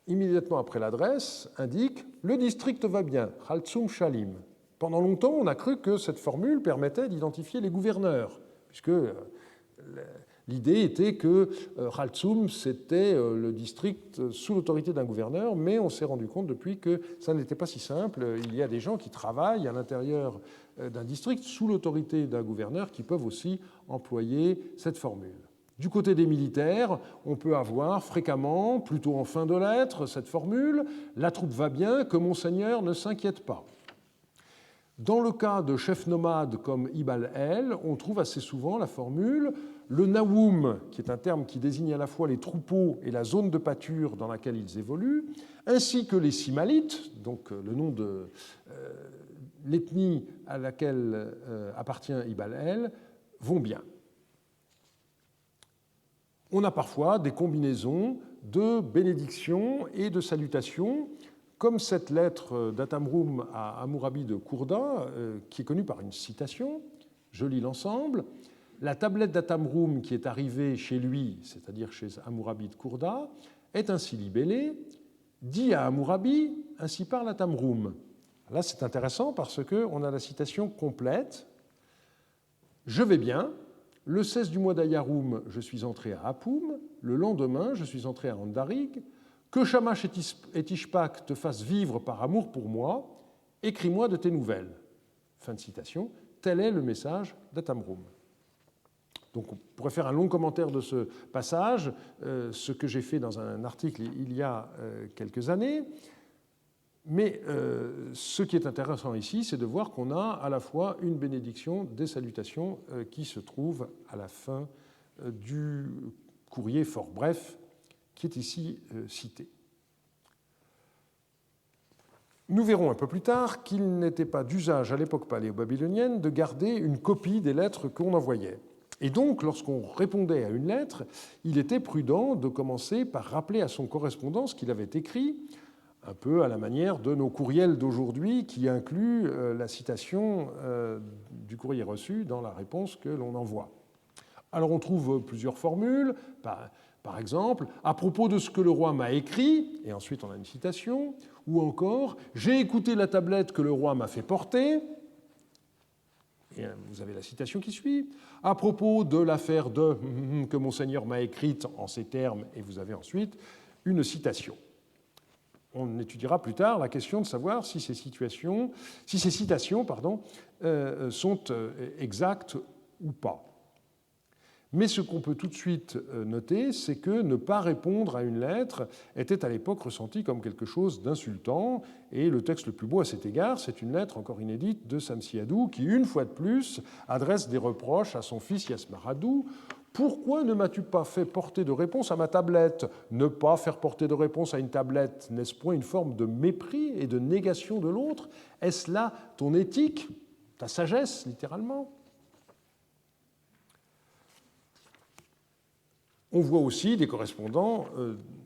immédiatement après l'adresse, indiquent « Le district va bien, Khaltsoum Shalim ». Pendant longtemps, on a cru que cette formule permettait d'identifier les gouverneurs, puisque l'idée était que Khaltsoum, c'était le district sous l'autorité d'un gouverneur, mais on s'est rendu compte depuis que ça n'était pas si simple. Il y a des gens qui travaillent à l'intérieur d'un district sous l'autorité d'un gouverneur qui peuvent aussi employer cette formule. Du côté des militaires, on peut avoir fréquemment, plutôt en fin de lettre, cette formule « La troupe va bien, que monseigneur ne s'inquiète pas ». Dans le cas de chefs nomades comme Ibal El, on trouve assez souvent la formule « le naoum », qui est un terme qui désigne à la fois les troupeaux et la zone de pâture dans laquelle ils évoluent, ainsi que les Simalites, donc le nom de l'ethnie à laquelle appartient Ibal El, vont bien. On a parfois des combinaisons de bénédictions et de salutations, comme cette lettre d'Atamroum à Hammurabi de Kourda, qui est connue par une citation. Je lis l'ensemble. La tablette d'Atamroum qui est arrivée chez lui, c'est-à-dire chez Hammurabi de Kourda, est ainsi libellée. Dit à Hammurabi, ainsi parle Atamroum. Là, c'est intéressant parce qu'on a la citation complète. Je vais bien. Le 16 du mois d'Ayaroum, je suis entré à Apoum. Le lendemain, je suis entré à Andarig. Que Shamash et Ishpak te fassent vivre par amour pour moi, écris-moi de tes nouvelles. Fin de citation. Tel est le message d'Atamroum. Donc on pourrait faire un long commentaire de ce passage, ce que j'ai fait dans un article il y a quelques années. Mais ce qui est intéressant ici, c'est de voir qu'on a à la fois une bénédiction, des salutations qui se trouvent à la fin du courrier fort bref qui est ici cité. Nous verrons un peu plus tard qu'il n'était pas d'usage à l'époque paléo-babylonienne de garder une copie des lettres qu'on envoyait. Et donc, lorsqu'on répondait à une lettre, il était prudent de commencer par rappeler à son correspondant ce qu'il avait écrit, un peu à la manière de nos courriels d'aujourd'hui qui incluent la citation du courrier reçu dans la réponse que l'on envoie. Alors on trouve plusieurs formules. Par exemple, à propos de ce que le roi m'a écrit, et ensuite on a une citation, ou encore, j'ai écouté la tablette que le roi m'a fait porter, et vous avez la citation qui suit, à propos de l'affaire de que monseigneur m'a écrite en ces termes, et vous avez ensuite une citation. On étudiera plus tard la question de savoir si ces citations sont exactes ou pas. Mais ce qu'on peut tout de suite noter, c'est que ne pas répondre à une lettre était à l'époque ressenti comme quelque chose d'insultant. Et le texte le plus beau à cet égard, c'est une lettre encore inédite de Samsiadou qui, une fois de plus, adresse des reproches à son fils Yasmaradou. Pourquoi ne m'as-tu pas fait porter de réponse à ma tablette? Ne pas faire porter de réponse à une tablette, n'est-ce point une forme de mépris et de négation de l'autre? Est-ce là ton éthique, ta sagesse, littéralement? On voit aussi des correspondants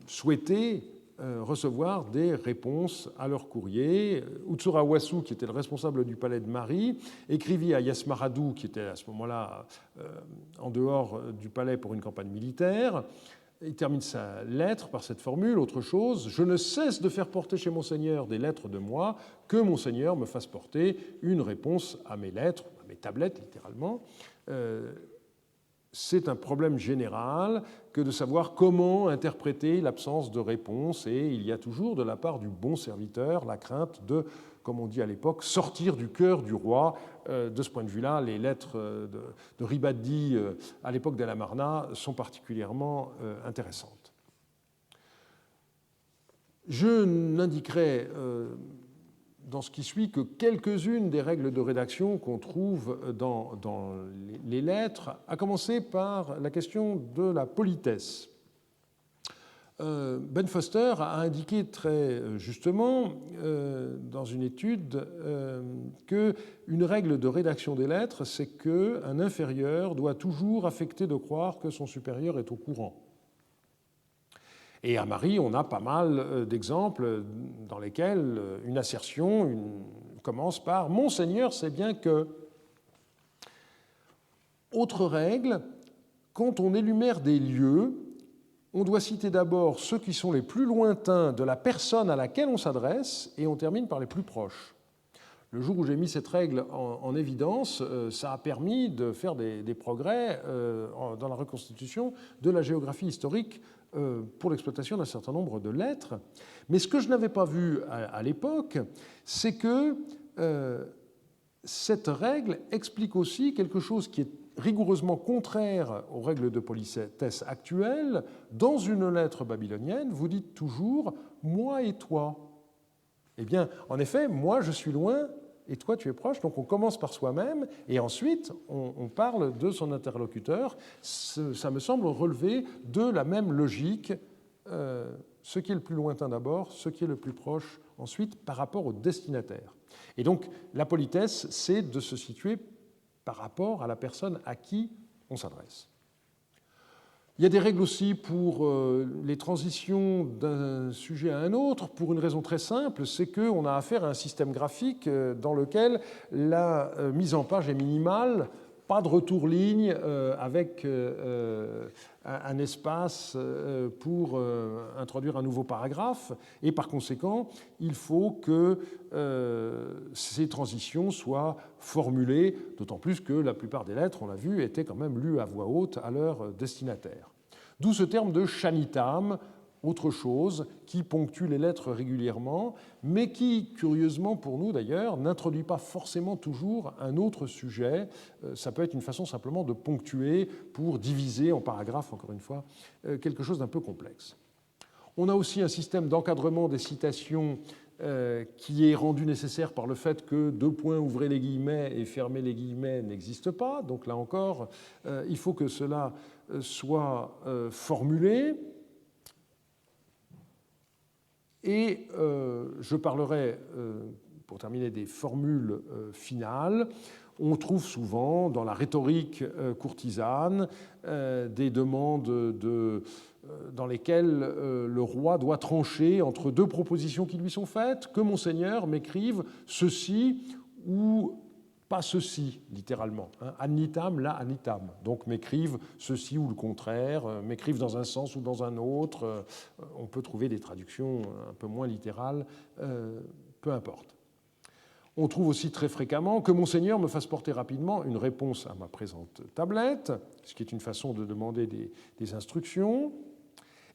souhaiter recevoir des réponses à leur courrier. Utsura Wasu, qui était le responsable du palais de Mari, écrivit à Yasmaradou, qui était à ce moment-là en dehors du palais pour une campagne militaire. Il termine sa lettre par cette formule, autre chose, « Je ne cesse de faire porter chez Monseigneur des lettres de moi, que Monseigneur me fasse porter une réponse à mes lettres, à mes tablettes littéralement. » C'est un problème général que de savoir comment interpréter l'absence de réponse, et il y a toujours de la part du bon serviteur la crainte de, comme on dit à l'époque, sortir du cœur du roi. De ce point de vue-là, les lettres de Ribadi à l'époque d'El-Amarna sont particulièrement intéressantes. Je n'indiquerai dans ce qui suit que quelques-unes des règles de rédaction qu'on trouve dans les lettres, à commencer par la question de la politesse. Ben Foster a indiqué très justement dans une étude qu'une règle de rédaction des lettres, c'est qu'un inférieur doit toujours affecter de croire que son supérieur est au courant. Et à Marie, on a pas mal d'exemples dans lesquels une assertion commence par « Monseigneur sait bien que ». Autre règle, quand on énumère des lieux, on doit citer d'abord ceux qui sont les plus lointains de la personne à laquelle on s'adresse et on termine par les plus proches. Le jour où j'ai mis cette règle en évidence, ça a permis de faire des progrès dans la reconstitution de la géographie historique pour l'exploitation d'un certain nombre de lettres. Mais ce que je n'avais pas vu à l'époque, c'est que cette règle explique aussi quelque chose qui est rigoureusement contraire aux règles de politesse actuelles. Dans une lettre babylonienne, vous dites toujours « moi et toi ». Eh bien, en effet, moi je suis loin et toi tu es proche, donc on commence par soi-même et ensuite on parle de son interlocuteur. Ça me semble relever de la même logique, ce qui est le plus lointain d'abord, ce qui est le plus proche ensuite par rapport au destinataire. Et donc la politesse, c'est de se situer par rapport à la personne à qui on s'adresse. Il y a des règles aussi pour les transitions d'un sujet à un autre, pour une raison très simple, c'est qu'on a affaire à un système graphique dans lequel la mise en page est minimale, pas de retour ligne avec un espace pour introduire un nouveau paragraphe, et par conséquent, il faut que ces transitions soient formulées, d'autant plus que la plupart des lettres, on l'a vu, étaient quand même lues à voix haute à leur destinataire. D'où ce terme de shanitam, autre chose, qui ponctue les lettres régulièrement, mais qui, curieusement pour nous d'ailleurs, n'introduit pas forcément toujours un autre sujet. Ça peut être une façon simplement de ponctuer pour diviser en paragraphes, encore une fois, quelque chose d'un peu complexe. On a aussi un système d'encadrement des citations qui est rendu nécessaire par le fait que deux points, ouvrez les guillemets et fermez les guillemets n'existent pas. Donc là encore, il faut que cela soit formulé. Et je parlerai, pour terminer, des formules finales. On trouve souvent dans la rhétorique courtisane des demandes dans lesquelles le roi doit trancher entre deux propositions qui lui sont faites, que monseigneur m'écrive ceci ou pas ceci, littéralement. Ad nitam, la anitam. Donc m'écrivent ceci ou le contraire, m'écrivent dans un sens ou dans un autre. On peut trouver des traductions un peu moins littérales, peu importe. On trouve aussi très fréquemment que monseigneur me fasse porter rapidement une réponse à ma présente tablette, ce qui est une façon de demander des instructions.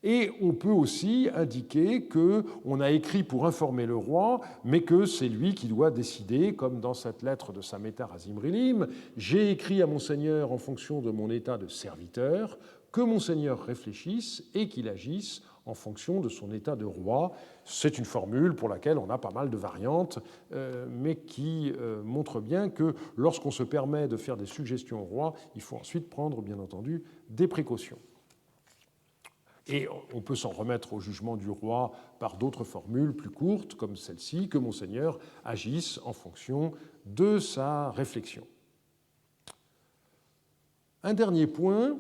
Et on peut aussi indiquer qu'on a écrit pour informer le roi, mais que c'est lui qui doit décider, comme dans cette lettre de Samétar à Zimrilim. J'ai écrit à monseigneur en fonction de mon état de serviteur, que monseigneur réfléchisse et qu'il agisse en fonction de son état de roi. C'est une formule pour laquelle on a pas mal de variantes, mais qui montre bien que lorsqu'on se permet de faire des suggestions au roi, il faut ensuite prendre, bien entendu, des précautions. Et on peut s'en remettre au jugement du roi par d'autres formules plus courtes, comme celle-ci, que monseigneur agisse en fonction de sa réflexion. Un dernier point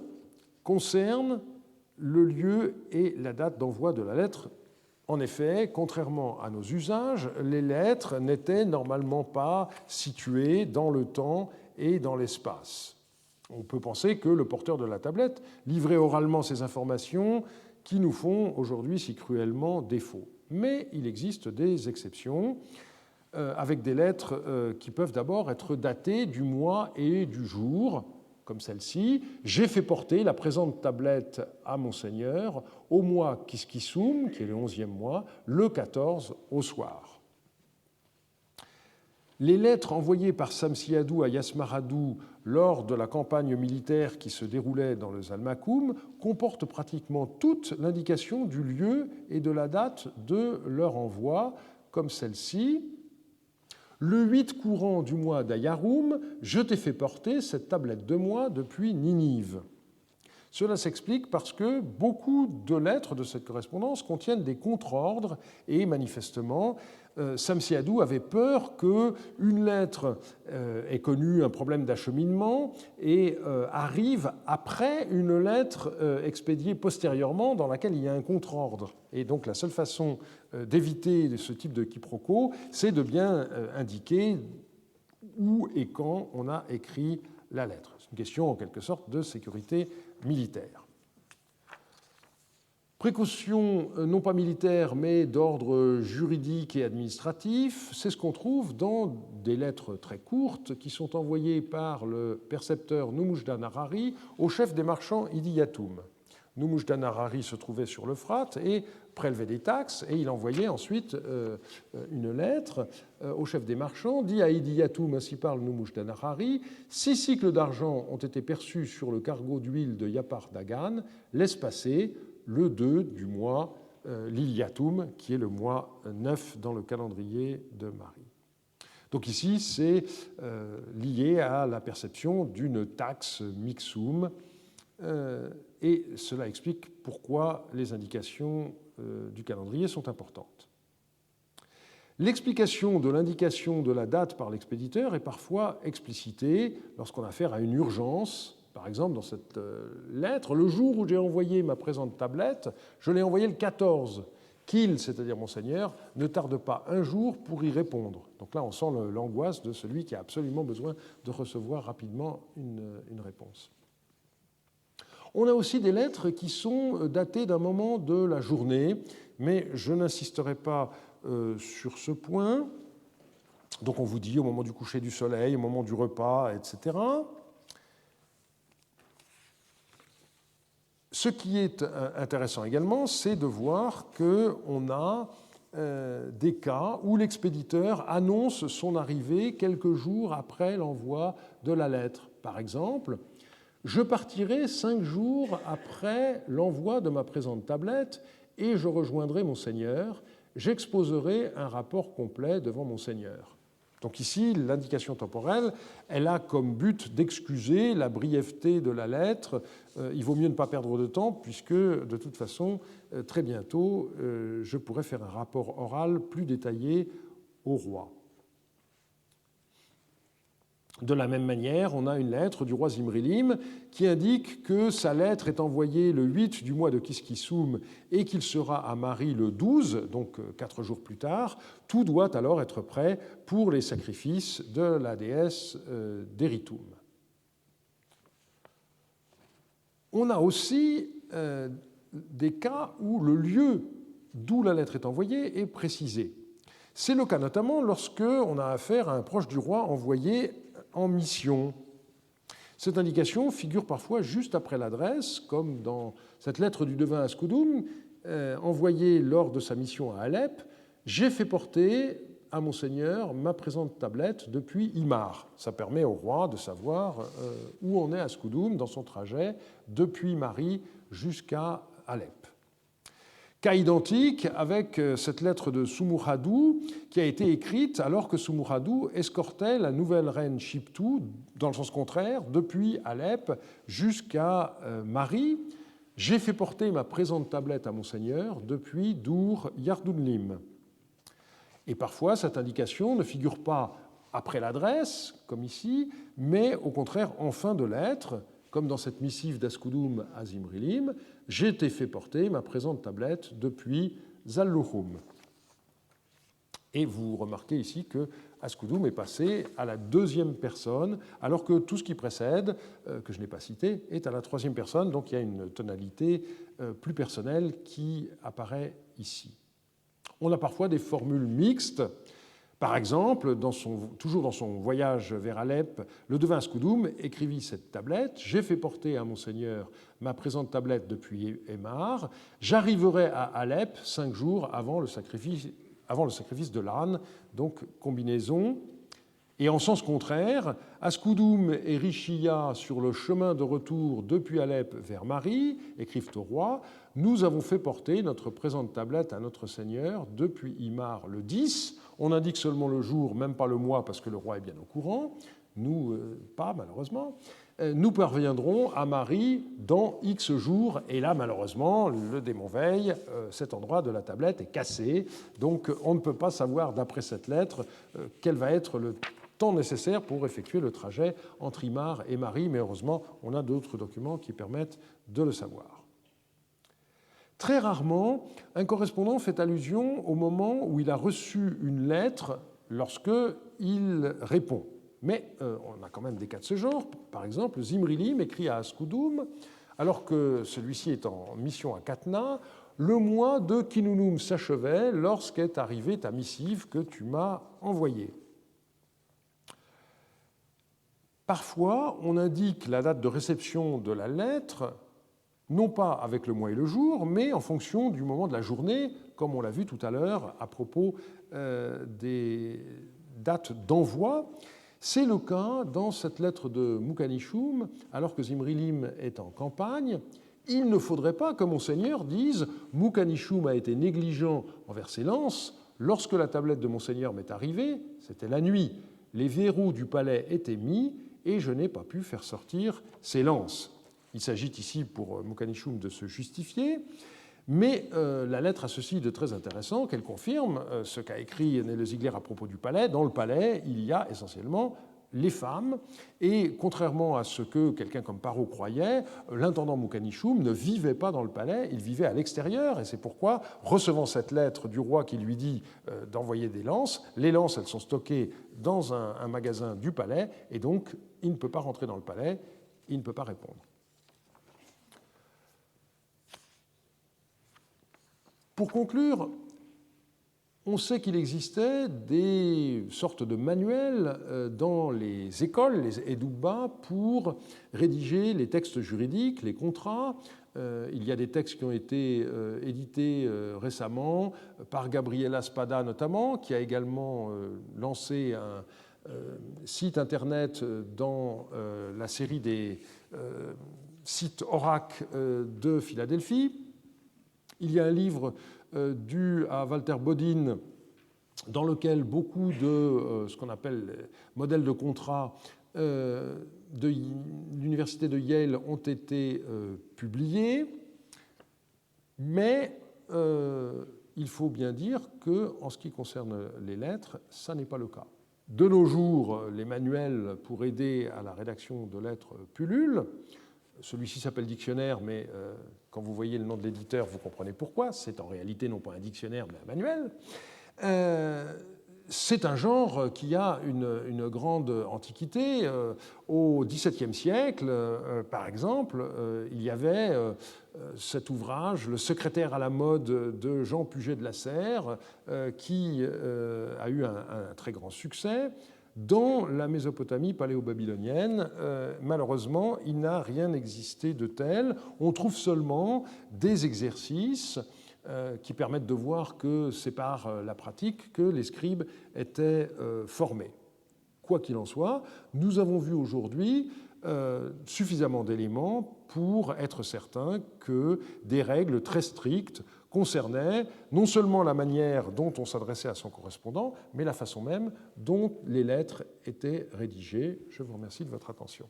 concerne le lieu et la date d'envoi de la lettre. En effet, contrairement à nos usages, les lettres n'étaient normalement pas situées dans le temps et dans l'espace. On peut penser que le porteur de la tablette livrait oralement ces informations qui nous font aujourd'hui si cruellement défaut. Mais il existe des exceptions, avec des lettres qui peuvent d'abord être datées du mois et du jour, comme celle-ci. J'ai fait porter la présente tablette à monseigneur au mois Kiskissoum, qui est le 11e mois, le 14 au soir. Les lettres envoyées par Samsiadou à Yasmaradou lors de la campagne militaire qui se déroulait dans le Zalmakoum comportent pratiquement toute l'indication du lieu et de la date de leur envoi, comme celle-ci. Le 8 courant du mois d'Ayaroum, je t'ai fait porter cette tablette de moi depuis Ninive. Cela s'explique parce que beaucoup de lettres de cette correspondance contiennent des contre-ordres et manifestement, Samsiadou avait peur qu'une lettre ait connu un problème d'acheminement et arrive après une lettre expédiée postérieurement dans laquelle il y a un contre-ordre. Et donc la seule façon d'éviter ce type de quiproquo, c'est de bien indiquer où et quand on a écrit la lettre. C'est une question en quelque sorte de sécurité militaire. Précaution non pas militaire mais d'ordre juridique et administratif, c'est ce qu'on trouve dans des lettres très courtes qui sont envoyées par le percepteur Numujda Narari au chef des marchands Idi-Yatoum. Numujda Narari se trouvait sur l'Euphrate et prélevait des taxes et il envoyait ensuite une lettre au chef des marchands, dit à Idi-Yatoum, ainsi parle Numujda Narari, 6 cycles d'argent ont été perçus sur le cargo d'huile de Yapar Dagan, laisse passer le 2 du mois l'Iliatum, qui est le mois 9 dans le calendrier de Marie. Donc ici, c'est lié à la perception d'une taxe mixum, et cela explique pourquoi les indications du calendrier sont importantes. L'explication de l'indication de la date par l'expéditeur est parfois explicitée lorsqu'on a affaire à une urgence. Par exemple, dans cette lettre, le jour où j'ai envoyé ma présente tablette, je l'ai envoyée le 14. Qu'il, c'est-à-dire Monseigneur, ne tarde pas un jour pour y répondre. Donc là, on sent l'angoisse de celui qui a absolument besoin de recevoir rapidement une réponse. On a aussi des lettres qui sont datées d'un moment de la journée, mais je n'insisterai pas sur ce point. Donc on vous dit au moment du coucher du soleil, au moment du repas, etc. Ce qui est intéressant également, c'est de voir qu'on a des cas où l'expéditeur annonce son arrivée quelques jours après l'envoi de la lettre. Par exemple, je partirai 5 jours après l'envoi de ma présente tablette et je rejoindrai Monseigneur. J'exposerai un rapport complet devant Monseigneur. Donc ici, l'indication temporelle, elle a comme but d'excuser la brièveté de la lettre. Il vaut mieux ne pas perdre de temps, puisque de toute façon, très bientôt, je pourrai faire un rapport oral plus détaillé au roi. De la même manière, on a une lettre du roi Zimrilim qui indique que sa lettre est envoyée le 8 du mois de Kiskissoum et qu'il sera à Marie le 12, donc 4 jours plus tard. Tout doit alors être prêt pour les sacrifices de la déesse d'Eritum. On a aussi des cas où le lieu d'où la lettre est envoyée est précisé. C'est le cas notamment lorsque on a affaire à un proche du roi envoyé en mission. Cette indication figure parfois juste après l'adresse, comme dans cette lettre du devin à Skoudoum, envoyée lors de sa mission à Alep. J'ai fait porter à Monseigneur ma présente tablette depuis Imar. Ça permet au roi de savoir où on est à Skoudoum dans son trajet depuis Marie jusqu'à Alep. Cas identique avec cette lettre de Sumuradou qui a été écrite alors que Sumuradou escortait la nouvelle reine Shiptou, dans le sens contraire, depuis Alep jusqu'à Marie. J'ai fait porter ma présente tablette à Monseigneur depuis Dour Yardunlim. Et parfois, cette indication ne figure pas après l'adresse, comme ici, mais au contraire en fin de lettre, comme dans cette missive d'Askoudoum à Zimrilim, j'ai été fait porter ma présente tablette depuis Zallouhoum. Et vous remarquez ici que Askoudoum est passé à la 2e personne, alors que tout ce qui précède, que je n'ai pas cité, est à la 3e personne, donc il y a une tonalité plus personnelle qui apparaît ici. On a parfois des formules mixtes. Par exemple, toujours dans son voyage vers Alep, le devin Skoudoum écrivit cette tablette. J'ai fait porter à Monseigneur ma présente tablette depuis Émar. J'arriverai à Alep 5 jours avant le sacrifice de l'âne, donc combinaison. Et en sens contraire, Askoudoum et Richia, sur le chemin de retour depuis Alep vers Marie, écrivent au roi, nous avons fait porter notre présente tablette à notre Seigneur depuis Imar le 10. On indique seulement le jour, même pas le mois, parce que le roi est bien au courant. Nous, pas, malheureusement. nous parviendrons à Marie dans X jours. Et là, malheureusement, le démon veille, cet endroit de la tablette est cassé. Donc, on ne peut pas savoir, d'après cette lettre, quel va être le temps nécessaire pour effectuer le trajet entre Imar et Marie. Mais heureusement, on a d'autres documents qui permettent de le savoir. Très rarement, un correspondant fait allusion au moment où il a reçu une lettre lorsqu'il répond. Mais on a quand même des cas de ce genre. Par exemple, Zimrilim écrit à Askoudoum, alors que celui-ci est en mission à Katna, « Le mois de Kinunum s'achevait lorsqu'est arrivée ta missive que tu m'as envoyée. » Parfois, on indique la date de réception de la lettre, non pas avec le mois et le jour, mais en fonction du moment de la journée, comme on l'a vu tout à l'heure à propos des dates d'envoi. C'est le cas dans cette lettre de Moukanishum, alors que Zimrilim est en campagne. Il ne faudrait pas que Monseigneur dise « Moukanishum a été négligent envers ses lances. Lorsque la tablette de Monseigneur m'est arrivée, c'était la nuit. Les verrous du palais étaient mis et je n'ai pas pu faire sortir ses lances. » Il s'agit ici pour Moukanishum de se justifier. Mais la lettre a ceci de très intéressant, qu'elle confirme ce qu'a écrit Néle Ziegler à propos du palais. Dans le palais, il y a essentiellement les femmes, et contrairement à ce que quelqu'un comme Parot croyait, l'intendant Moukanishum ne vivait pas dans le palais, il vivait à l'extérieur, et c'est pourquoi, recevant cette lettre du roi qui lui dit d'envoyer des lances, les lances, elles sont stockées dans un magasin du palais, et donc il ne peut pas rentrer dans le palais, il ne peut pas répondre. Pour conclure, on sait qu'il existait des sortes de manuels dans les écoles, les edouba, pour rédiger les textes juridiques, les contrats. Il y a des textes qui ont été édités récemment par Gabriela Spada notamment, qui a également lancé un site internet dans la série des sites Orac de Philadelphie. Il y a un livre dû à Walter Bodin dans lequel beaucoup de ce qu'on appelle modèles de contrat de l'université de Yale ont été publiés, mais il faut bien dire qu'en ce qui concerne les lettres, ça n'est pas le cas. De nos jours, les manuels pour aider à la rédaction de lettres pullulent. Celui-ci s'appelle dictionnaire, mais quand vous voyez le nom de l'éditeur, vous comprenez pourquoi. C'est en réalité non pas un dictionnaire, mais un manuel. C'est un genre qui a une grande antiquité. Au XVIIe siècle, par exemple, il y avait cet ouvrage, Le secrétaire à la mode de Jean Puget de la Serre, qui a eu un très grand succès. Dans la Mésopotamie paléo-babylonienne, malheureusement, il n'a rien existé de tel. On trouve seulement des exercices qui permettent de voir que c'est par la pratique que les scribes étaient formés. Quoi qu'il en soit, nous avons vu aujourd'hui suffisamment d'éléments pour être certains que des règles très strictes concernaient non seulement la manière dont on s'adressait à son correspondant, mais la façon même dont les lettres étaient rédigées. Je vous remercie de votre attention.